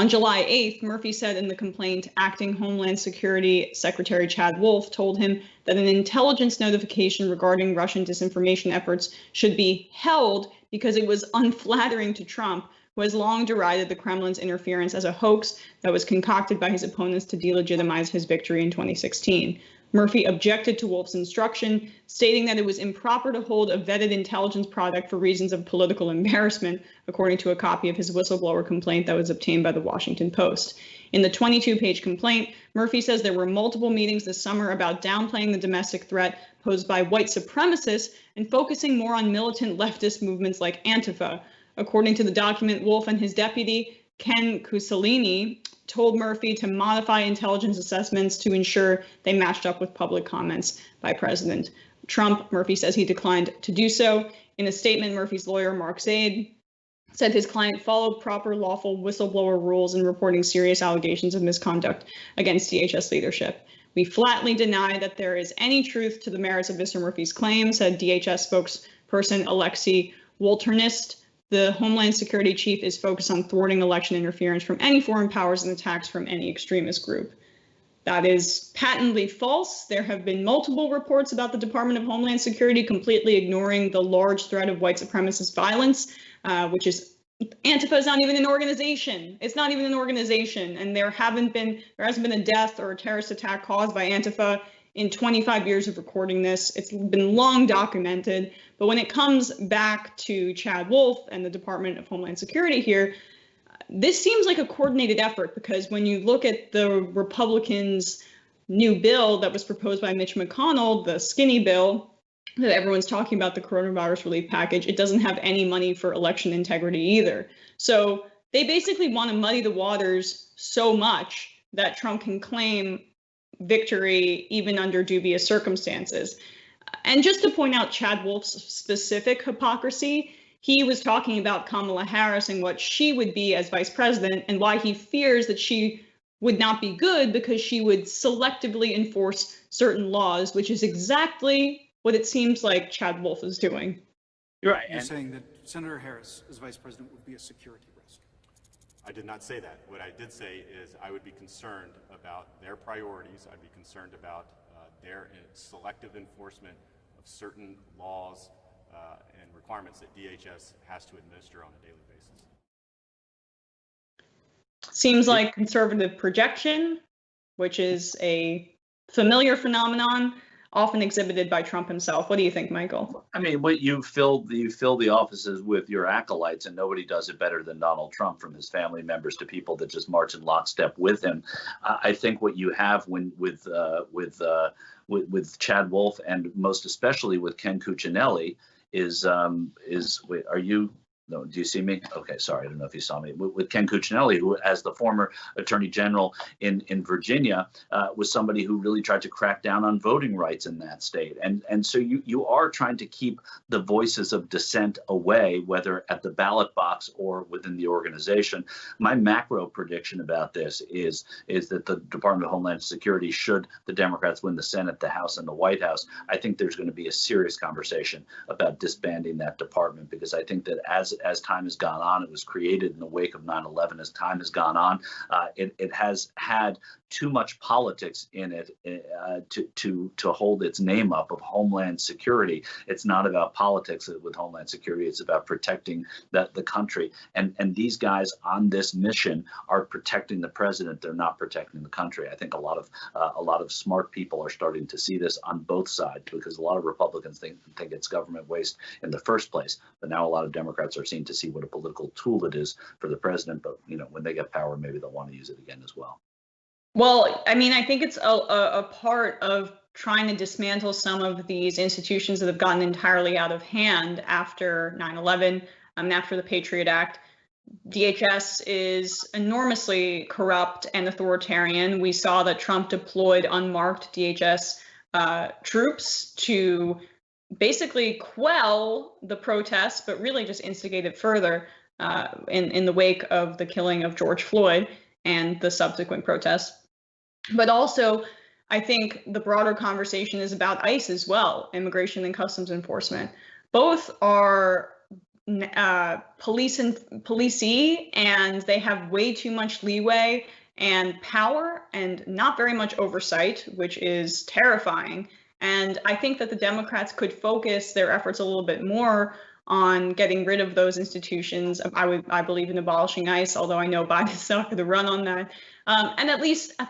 July 8th, Murphy said in the complaint, acting Homeland Security Secretary Chad Wolf told him that an intelligence notification regarding Russian disinformation efforts should be held because it was unflattering to Trump, who has long derided the Kremlin's interference as a hoax that was concocted by his opponents to delegitimize his victory in 2016. Murphy objected to Wolf's instruction, stating that it was improper to hold a vetted intelligence product for reasons of political embarrassment, according to a copy of his whistleblower complaint that was obtained by the Washington Post. In the 22-page complaint, Murphy says there were multiple meetings this summer about downplaying the domestic threat posed by white supremacists and focusing more on militant leftist movements like Antifa. According to the document, Wolf and his deputy, Ken Cucciolini, told Murphy to modify intelligence assessments to ensure they matched up with public comments by President Trump. Murphy says he declined to do so. In a statement, Murphy's lawyer, Mark Zaid, said his client followed proper lawful whistleblower rules in reporting serious allegations of misconduct against DHS leadership. We flatly deny that there is any truth to the merits of Mr. Murphy's claim, said DHS spokesperson Alexei Wolternist. The Homeland Security chief is focused on thwarting election interference from any foreign powers and attacks from any extremist group. That is patently false. There have been multiple reports about the Department of Homeland Security completely ignoring the large threat of white supremacist violence, which is Antifa is not even an organization. It's not even an organization, and there hasn't been a death or a terrorist attack caused by Antifa in 25 years of recording this. It's been long documented. But when it comes back to Chad Wolf and the Department of Homeland Security here, this seems like a coordinated effort, because when you look at the Republicans' new bill that was proposed by Mitch McConnell, the skinny bill that everyone's talking about, the coronavirus relief package, it doesn't have any money for election integrity either. So they basically want to muddy the waters so much that Trump can claim victory even under dubious circumstances. And just to point out Chad Wolf's specific hypocrisy, he was talking about Kamala Harris and what she would be as vice president and why he fears that she would not be good because she would selectively enforce certain laws, which is exactly what it seems like Chad Wolf is doing. You're right. You're saying that Senator Harris as vice president would be a security risk. I did not say that. What I did say is I would be concerned about their priorities. I'd be concerned about their selective enforcement of certain laws and requirements that DHS has to administer on a daily basis. Seems like conservative projection, which is a familiar phenomenon, often exhibited by Trump himself. What do you think, Michael? I mean, you fill the offices with your acolytes, and nobody does it better than Donald Trump, from his family members to people that just march in lockstep with him. I think what you have with Chad Wolf, and most especially with Ken Cuccinelli, is wait, are you? No, do you see me? Okay, sorry, I don't know if you saw me. With Ken Cuccinelli, who, as the former Attorney General in Virginia, was somebody who really tried to crack down on voting rights in that state. And so you are trying to keep the voices of dissent away, whether at the ballot box or within the organization. My macro prediction about this is that the Department of Homeland Security, should the Democrats win the Senate, the House, and the White House, I think there's going to be a serious conversation about disbanding that department, because I think that as time has gone on, it was created in the wake of 9/11. As time has gone on, it has had too much politics in it to hold its name up of Homeland Security. It's not about politics with Homeland Security. It's about protecting the country. And these guys on this mission are protecting the president. They're not protecting the country. I think a lot of smart people are starting to see this on both sides, because a lot of Republicans think it's government waste in the first place. But now a lot of Democrats are seen to see what a political tool it is for the president. But when they get power, maybe they'll want to use it again as well. Well, I mean, I think it's a part of trying to dismantle some of these institutions that have gotten entirely out of hand after 9/11, after the Patriot Act. DHS is enormously corrupt and authoritarian. We saw that Trump deployed unmarked DHS troops to basically quell the protests, but really just instigate it further in the wake of the killing of George Floyd and the subsequent protests. But also, I think the broader conversation is about ICE as well, Immigration and Customs Enforcement. Both are policey, and they have way too much leeway and power and not very much oversight, which is terrifying. And I think that the Democrats could focus their efforts a little bit more on getting rid of those institutions. I believe in abolishing ICE, although I know Biden's not going to run on that. And at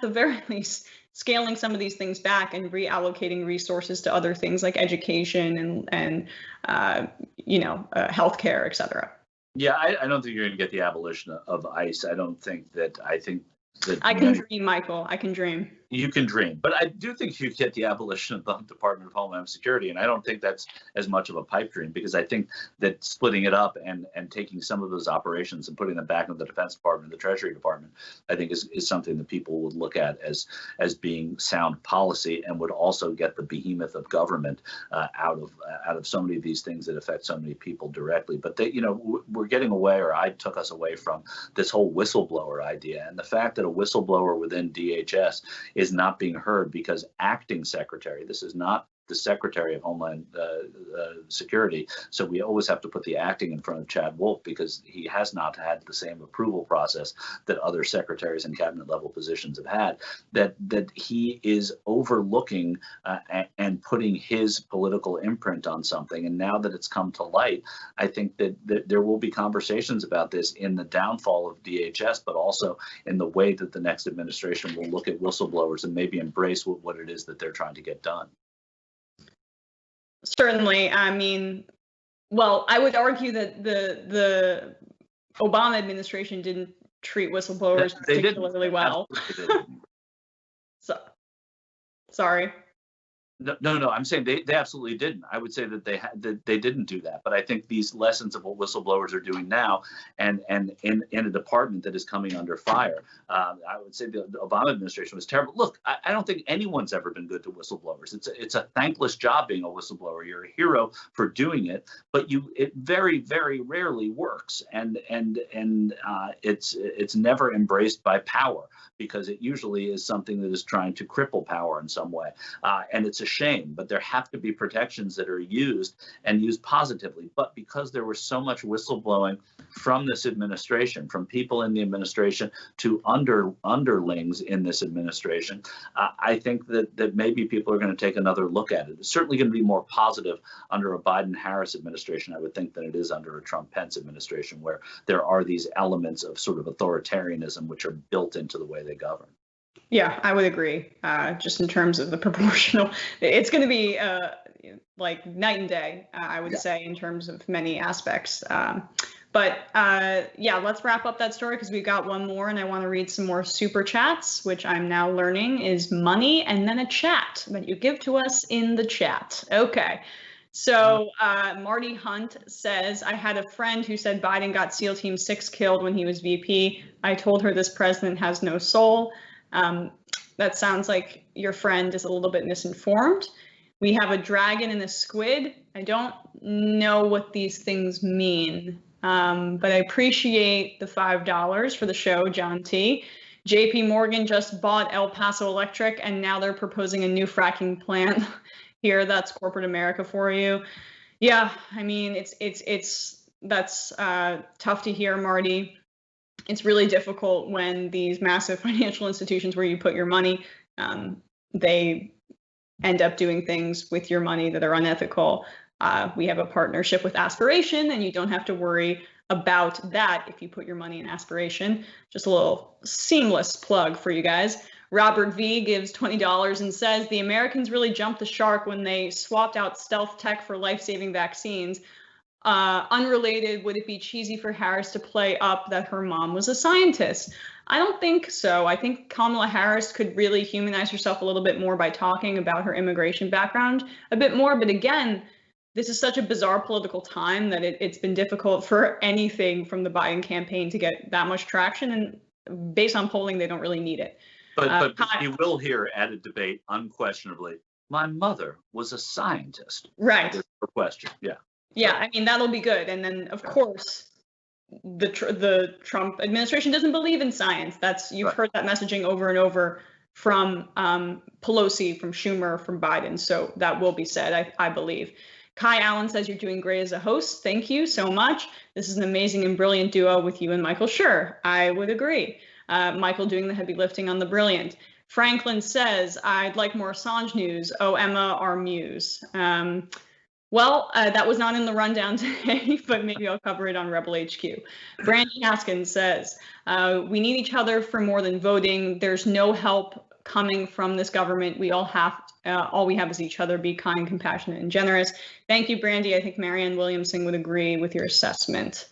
the very least, scaling some of these things back and reallocating resources to other things like education and healthcare, et cetera. Yeah, I don't think you're going to get the abolition of ICE. I think that I can dream, Michael. I can dream. You can dream, but I do think you get the abolition of the Department of Homeland Security, and I don't think that's as much of a pipe dream, because I think that splitting it up and taking some of those operations and putting them back into the Defense Department, the Treasury Department, I think is something that people would look at as being sound policy, and would also get the behemoth of government out of so many of these things that affect so many people directly. But we're getting away, or I took us away from this whole whistleblower idea, and the fact that a whistleblower within DHS is not being heard because acting secretary, this is not the Secretary of Homeland Security. So we always have to put the acting in front of Chad Wolf, because he has not had the same approval process that other secretaries and cabinet level positions have had, that he is overlooking and putting his political imprint on something. And now that it's come to light, I think that there will be conversations about this in the downfall of DHS, but also in the way that the next administration will look at whistleblowers and maybe embrace what it is that they're trying to get done. Certainly. I mean, well, I would argue that the Obama administration didn't treat whistleblowers particularly well. So, sorry. No. I'm saying they absolutely didn't. I would say that they didn't do that. But I think these lessons of what whistleblowers are doing now, and in a department that is coming under fire, I would say the Obama administration was terrible. Look, I don't think anyone's ever been good to whistleblowers. It's a thankless job being a whistleblower. You're a hero for doing it, but it very, very rarely works, and it's never embraced by power, because it usually is something that is trying to cripple power in some way, and it's a shame. But there have to be protections that are used positively. But because there was so much whistleblowing from this administration, from people in the administration to underlings in this administration, I think that maybe people are going to take another look at it. It's certainly going to be more positive under a Biden-Harris administration, I would think, than it is under a Trump-Pence administration, where there are these elements of sort of authoritarianism which are built into the way they govern. Yeah, I would agree. Just in terms of the proportional, it's going to be like night and day, I would say, in terms of many aspects. But let's wrap up that story, because we've got one more, and I want to read some more super chats, which I'm now learning is money and then a chat that you give to us in the chat. Okay. So Marty Hunt says, I had a friend who said Biden got SEAL Team 6 killed when he was VP. I told her this president has no soul. That sounds like your friend is a little bit misinformed. We have a dragon and a squid. I don't know what these things mean, but I appreciate the $5 for the show, John T. JP Morgan just bought El Paso Electric, and now they're proposing a new fracking plant here. That's corporate America for you. Yeah, I mean, that's tough to hear, Marty. It's really difficult when these massive financial institutions where you put your money, they end up doing things with your money that are unethical. We have a partnership with Aspiration, and you don't have to worry about that if you put your money in Aspiration. Just a little seamless plug for you guys. Robert V gives $20 and says, the Americans really jumped the shark when they swapped out stealth tech for life-saving vaccines. Unrelated, would it be cheesy for Harris to play up that her mom was a scientist? I don't think so. I think Kamala Harris could really humanize herself a little bit more by talking about her immigration background a bit more. But again, this is such a bizarre political time that it's been difficult for anything from the Biden campaign to get that much traction. And based on polling, they don't really need it. But you will hear at a debate, unquestionably, my mother was a scientist. Right. There's no question. Yeah. Yeah, I mean, that'll be good. And then, of course, the Trump administration doesn't believe in science. You've heard that messaging over and over from Pelosi, from Schumer, from Biden. So that will be said, I believe. Kai Allen says you're doing great as a host. Thank you so much. This is an amazing and brilliant duo with you and Michael Shure. I would agree. Michael doing the heavy lifting on the brilliant. Franklin says, I'd like more Assange news. Oh, Emma, our muse. Well, that was not in the rundown today, but maybe I'll cover it on Rebel HQ. Brandy Haskins says, we need each other for more than voting. There's no help coming from this government. We all have, all we have is each other. Be kind, compassionate, and generous. Thank you, Brandy. I think Marianne Williamson would agree with your assessment.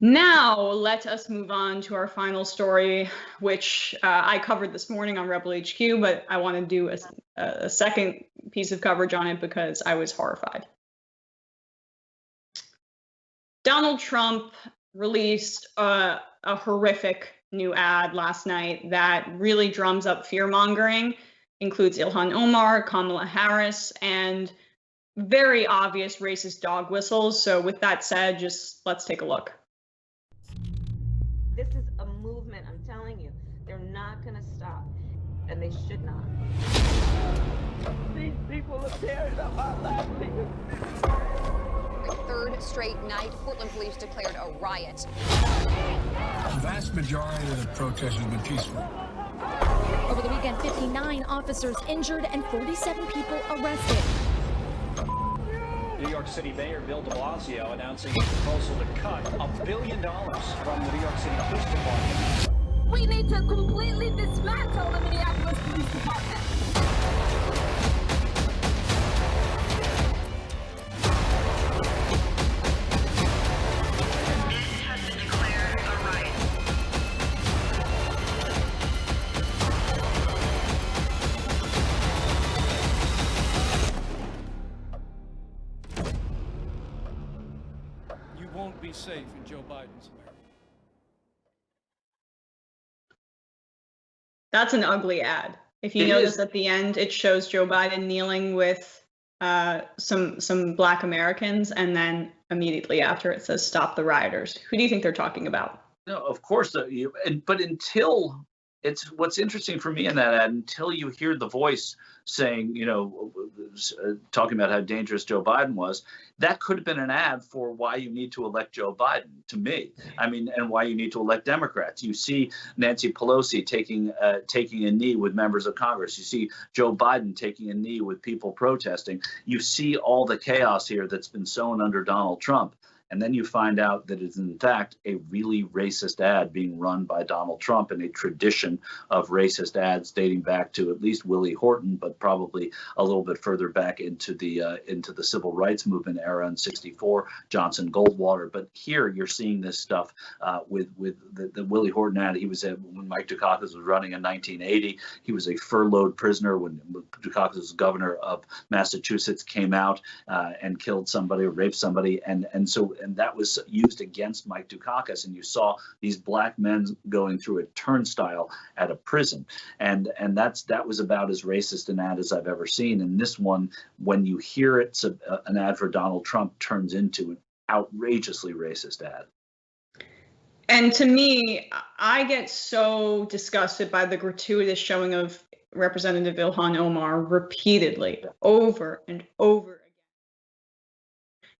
Now, let us move on to our final story, which I covered this morning on Rebel HQ, but I want to do a second piece of coverage on it because I was horrified. Donald Trump released a horrific new ad last night that really drums up fear-mongering, includes Ilhan Omar, Kamala Harris, and very obvious racist dog whistles. So with that said, just let's take a look. This is a movement, I'm telling you. They're not going to stop, and they should not. These people are tearing up our livelihood. A third straight night, Portland police declared a riot. The vast majority of the protest has been peaceful. Over the weekend, 59 officers injured and 47 people arrested. New York City Mayor Bill de Blasio announcing a proposal to cut $1 billion from the New York City Police Department. We need to completely dismantle the Minneapolis Police Department. This has been declared a riot. You won't be safe in Joe Biden's America. That's an ugly ad. If you notice at the end, it shows Joe Biden kneeling with some Black Americans, and then immediately after it says "Stop the rioters." Who do you think they're talking about? No, of course. But until it's what's interesting for me in that ad, until you hear the voice saying, talking about how dangerous Joe Biden was, that could have been an ad for why you need to elect Joe Biden, to me. I mean, and why you need to elect Democrats. You see Nancy Pelosi taking a knee with members of Congress. You see Joe Biden taking a knee with people protesting. You see all the chaos here that's been sown under Donald Trump. And then you find out that it's in fact a really racist ad being run by Donald Trump, and a tradition of racist ads dating back to at least Willie Horton, but probably a little bit further back into the civil rights movement era in '64, Johnson Goldwater. But here you're seeing this stuff with the Willie Horton ad. He was when Mike Dukakis was running in 1980. He was a furloughed prisoner when Dukakis was governor of Massachusetts, came out and killed somebody or raped somebody, and that was used against Mike Dukakis, and you saw these Black men going through a turnstile at a prison, and that was about as racist an ad as I've ever seen. And this one, when you hear it's an ad for Donald Trump, turns into an outrageously racist ad. And to me, I get so disgusted by the gratuitous showing of Representative Ilhan Omar repeatedly, over and over again.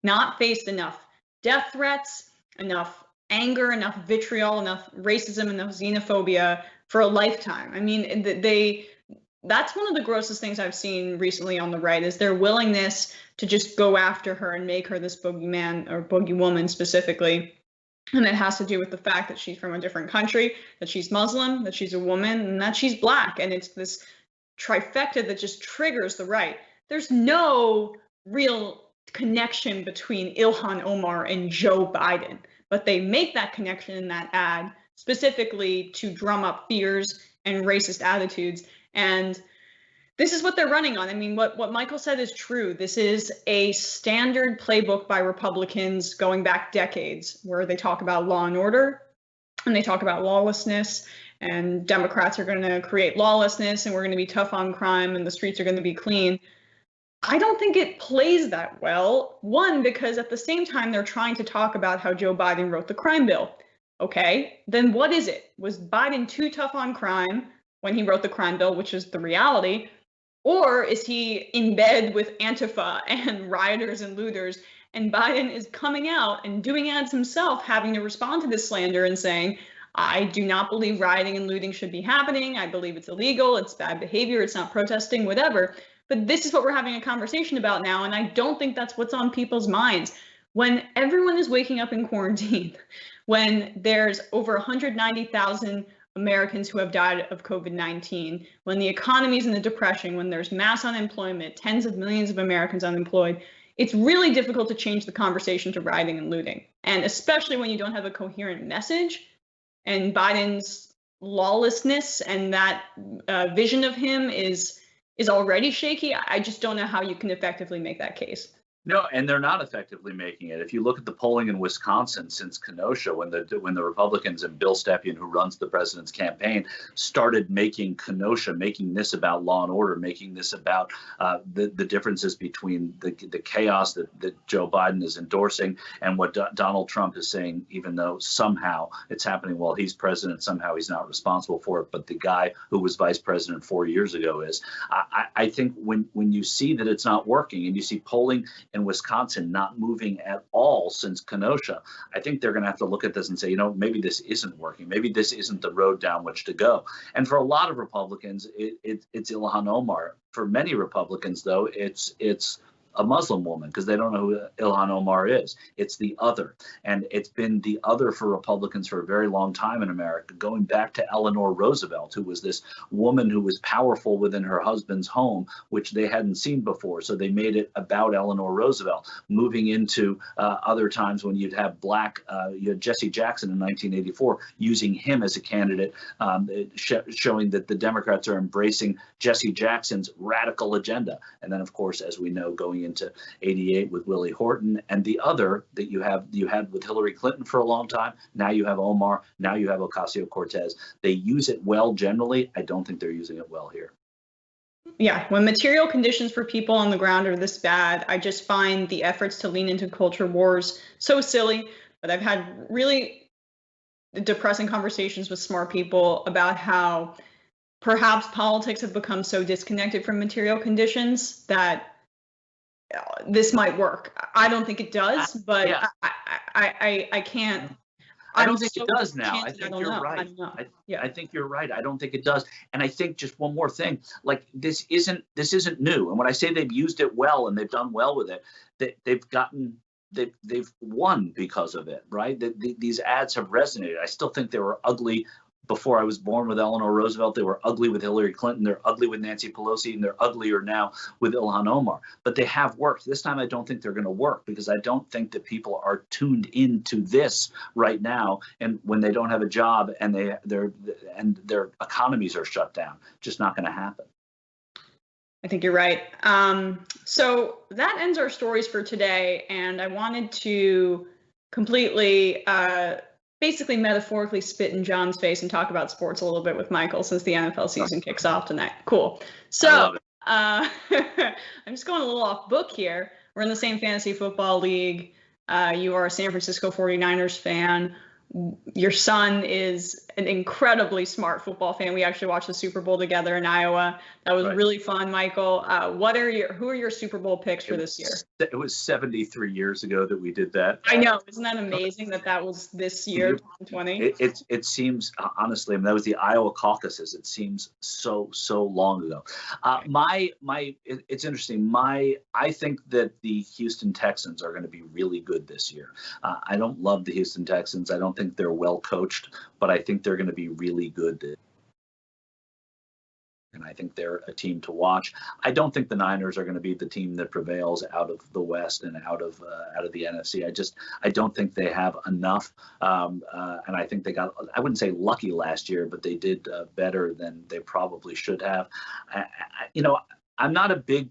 Not faced enough death threats, enough anger, enough vitriol, enough racism, enough xenophobia for a lifetime. I mean, that's one of the grossest things I've seen recently on the right, is their willingness to just go after her and make her this boogeyman, or boogeywoman specifically. And it has to do with the fact that she's from a different country, that she's Muslim, that she's a woman, and that she's Black. And it's this trifecta that just triggers the right. There's no real connection between Ilhan Omar and Joe Biden, but they make that connection in that ad specifically to drum up fears and racist attitudes. And this is what they're running on. I mean, what Michael said is true. This is a standard playbook by Republicans going back decades, where they talk about law and order and they talk about lawlessness, and Democrats are going to create lawlessness and we're going to be tough on crime and the streets are going to be clean. I don't think it plays that well. One, because at the same time, they're trying to talk about how Joe Biden wrote the crime bill. Okay, then what is it? Was Biden too tough on crime when he wrote the crime bill, which is the reality? Or is he in bed with Antifa and rioters and looters, and Biden is coming out and doing ads himself, having to respond to this slander and saying, I do not believe rioting and looting should be happening. I believe it's illegal. It's bad behavior. It's not protesting, whatever. But this is what we're having a conversation about now, and I don't think that's what's on people's minds. When everyone is waking up in quarantine, when there's over 190,000 Americans who have died of COVID-19, when the economy's in the depression, when there's mass unemployment, tens of millions of Americans unemployed, it's really difficult to change the conversation to rioting and looting. And especially when you don't have a coherent message, and Biden's lawlessness and that vision of him is already shaky. I just don't know how you can effectively make that case. No, and they're not effectively making it. If you look at the polling in Wisconsin since Kenosha, when the Republicans and Bill Stepien, who runs the president's campaign, started making Kenosha, making this about law and order, making this about the differences between the chaos that Joe Biden is endorsing and what Donald Trump is saying, even though somehow it's happening while he's president, somehow he's not responsible for it, but the guy who was vice president 4 years ago is. I think when you see that it's not working and you see polling in Wisconsin not moving at all since Kenosha, I think they're going to have to look at this and say, maybe this isn't working. Maybe this isn't the road down which to go. And for a lot of Republicans, it's Ilhan Omar. For many Republicans, though, it's a Muslim woman, because they don't know who Ilhan Omar is. It's the other. And it's been the other for Republicans for a very long time in America, going back to Eleanor Roosevelt, who was this woman who was powerful within her husband's home, which they hadn't seen before. So they made it about Eleanor Roosevelt, moving into other times when you'd have you had Jesse Jackson in 1984, using him as a candidate, showing that the Democrats are embracing Jesse Jackson's radical agenda. And then, of course, as we know, going into 88 with Willie Horton, and the other that you had with Hillary Clinton for a long time. Now you have Omar. Now you have Ocasio-Cortez. They use it well generally. I don't think they're using it well here. Yeah, when material conditions for people on the ground are this bad, I just find the efforts to lean into culture wars so silly. But I've had really depressing conversations with smart people about how perhaps politics have become so disconnected from material conditions that this might work. I don't think it does, but yeah. I can't. I don't think it does now. I think you're right. I think you're right. I don't think it does. And I think just one more thing, like this isn't new. And when I say they've used it well and they've done well with it, they've won because of it, right? These ads have resonated. I still think they were ugly before I was born with Eleanor Roosevelt. They were ugly with Hillary Clinton. They're ugly with Nancy Pelosi, and they're uglier now with Ilhan Omar. But they have worked. This time, I don't think they're going to work, because I don't think that people are tuned into this right now. And when they don't have a job and their economies are shut down, just not going to happen. I think you're right. So that ends our stories for today. And I wanted to completely basically metaphorically spit in John's face and talk about sports a little bit with Michael, since the NFL season kicks off tonight. Cool. So I'm just going a little off book here. We're in the same fantasy football league. You are a San Francisco 49ers fan. Your son is an incredibly smart football fan. We actually watched the Super Bowl together in Iowa. That was really fun, Michael. Who are your Super Bowl picks for this year? It was 73 years ago that we did that. I know. Isn't that amazing that was this year, 2020? It seems, honestly, I mean, that was the Iowa caucuses. It seems so long ago. It's interesting. I think that the Houston Texans are going to be really good this year. I don't love the Houston Texans. I don't think they're well coached, but I think they're going to be really good. And I think they're a team to watch. I don't think the Niners are going to be the team that prevails out of the West and out of the NFC. I don't think they have enough. And I think they got, I wouldn't say lucky last year, but they did better than they probably should have. I'm not a big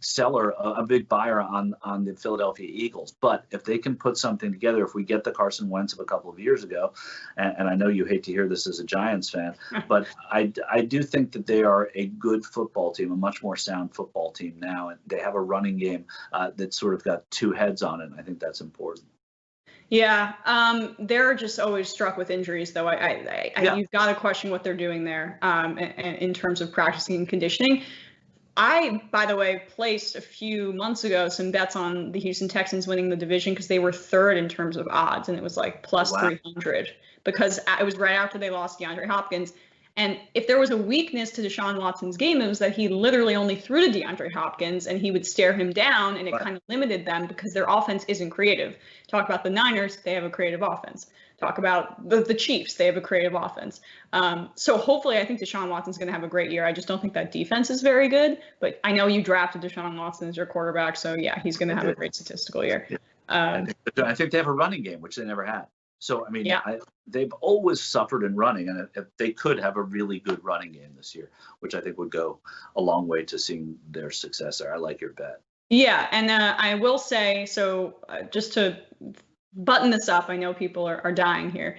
buyer on the Philadelphia Eagles, but if they can put something together, if we get the Carson Wentz of a couple of years ago, and I know you hate to hear this as a Giants fan, but I do think that they are a good football team, a much more sound football team now, and they have a running game that's sort of got two heads on it, and I think that's important. Yeah, they're just always struck with injuries, though. You've got to question what they're doing there in terms of practicing and conditioning. I, by the way, placed a few months ago some bets on the Houston Texans winning the division because they were third in terms of odds, and it was like plus 300 because it was right after they lost DeAndre Hopkins. And if there was a weakness to Deshaun Watson's game, it was that he literally only threw to DeAndre Hopkins and he would stare him down, and it kind of limited them because their offense isn't creative. Talk about the Niners, they have a creative offense. talk about the Chiefs. They have a creative offense. So hopefully I think Deshaun Watson's going to have a great year. I just don't think that defense is very good. But I know you drafted Deshaun Watson as your quarterback. So, yeah, he's going to have a great statistical year. I think they have a running game, which they never had. So, I mean, yeah. They've always suffered in running, and if they could have a really good running game this year, which I think would go a long way to seeing their success there. I like your bet. Yeah, and I will say, so just to button this up, I know people are dying here.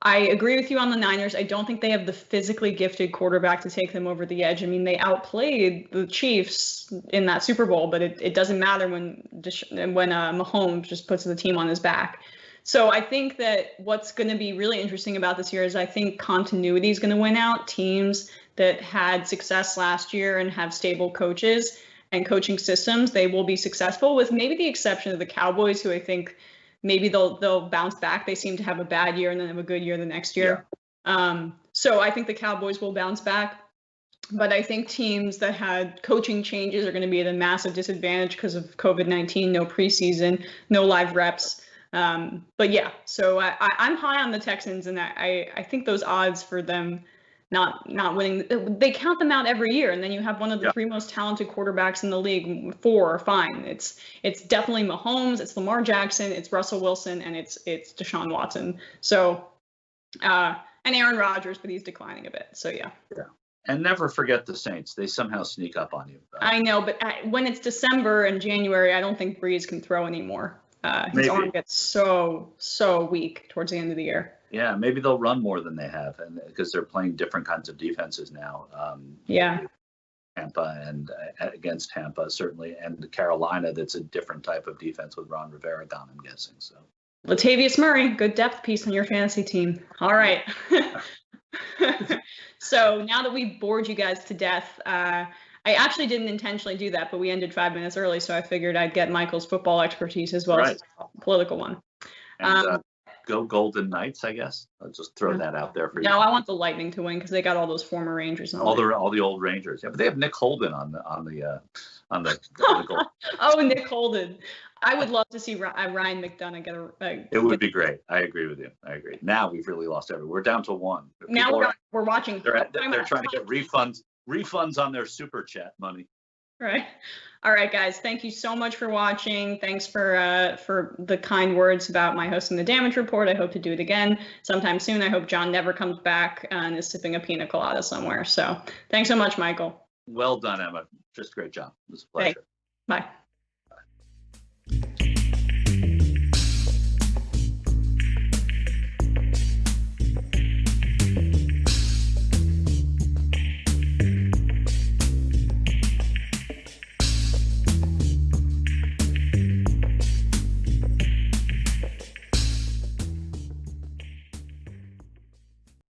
I agree with you on the Niners. I don't think they have the physically gifted quarterback to take them over the edge. I mean, they outplayed the Chiefs in that Super Bowl, but it doesn't matter when Mahomes just puts the team on his back. So I think that what's going to be really interesting about this year is I think continuity is going to win out. Teams that had success last year and have stable coaches and coaching systems, they will be successful, with maybe the exception of the Cowboys, who I think maybe they'll bounce back. They seem to have a bad year and then have a good year the next year. Yeah. So I think the Cowboys will bounce back. But I think teams that had coaching changes are going to be at a massive disadvantage because of COVID-19, no preseason, no live reps. But yeah, so I'm high on the Texans, and I think those odds for them not winning, they count them out every year, and then you have one of the three most talented quarterbacks in the league. 4 are fine. It's definitely Mahomes, it's Lamar Jackson, it's Russell Wilson, and it's Deshaun Watson. So and Aaron Rodgers, but he's declining a bit. So yeah. And never forget the Saints. They somehow sneak up on you. I know, but when it's December and January, I don't think Breeze can throw anymore. His arm gets so weak towards the end of the year. Yeah, maybe they'll run more than they have, and because they're playing different kinds of defenses now. Tampa and against Tampa certainly, and Carolina, that's a different type of defense with Ron Rivera gone, I'm guessing. So Latavius Murray, good depth piece on your fantasy team. All right. So now that we've bored you guys to death, I actually didn't intentionally do that, but we ended 5 minutes early, so I figured I'd get Michael's football expertise as well as a political one. And, go Golden Knights, I guess. I'll just throw that out there for you. No, I want the Lightning to win because they got all those former Rangers. All the old Rangers. Yeah, but they have Nick Holden on the goal. Oh, Nick Holden. I would love to see Ryan McDonough get a. It would be great. I agree with you. I agree. Now we've really lost everyone. We're down to 1. Now we're watching. They're trying to get refunds on their super chat money. Right. All right, guys. Thank you so much for watching. Thanks for the kind words about my hosting the damage report. I hope to do it again sometime soon. I hope John never comes back and is sipping a pina colada somewhere. So thanks so much, Michael. Well done, Emma. Just a great job. It was a pleasure. Bye.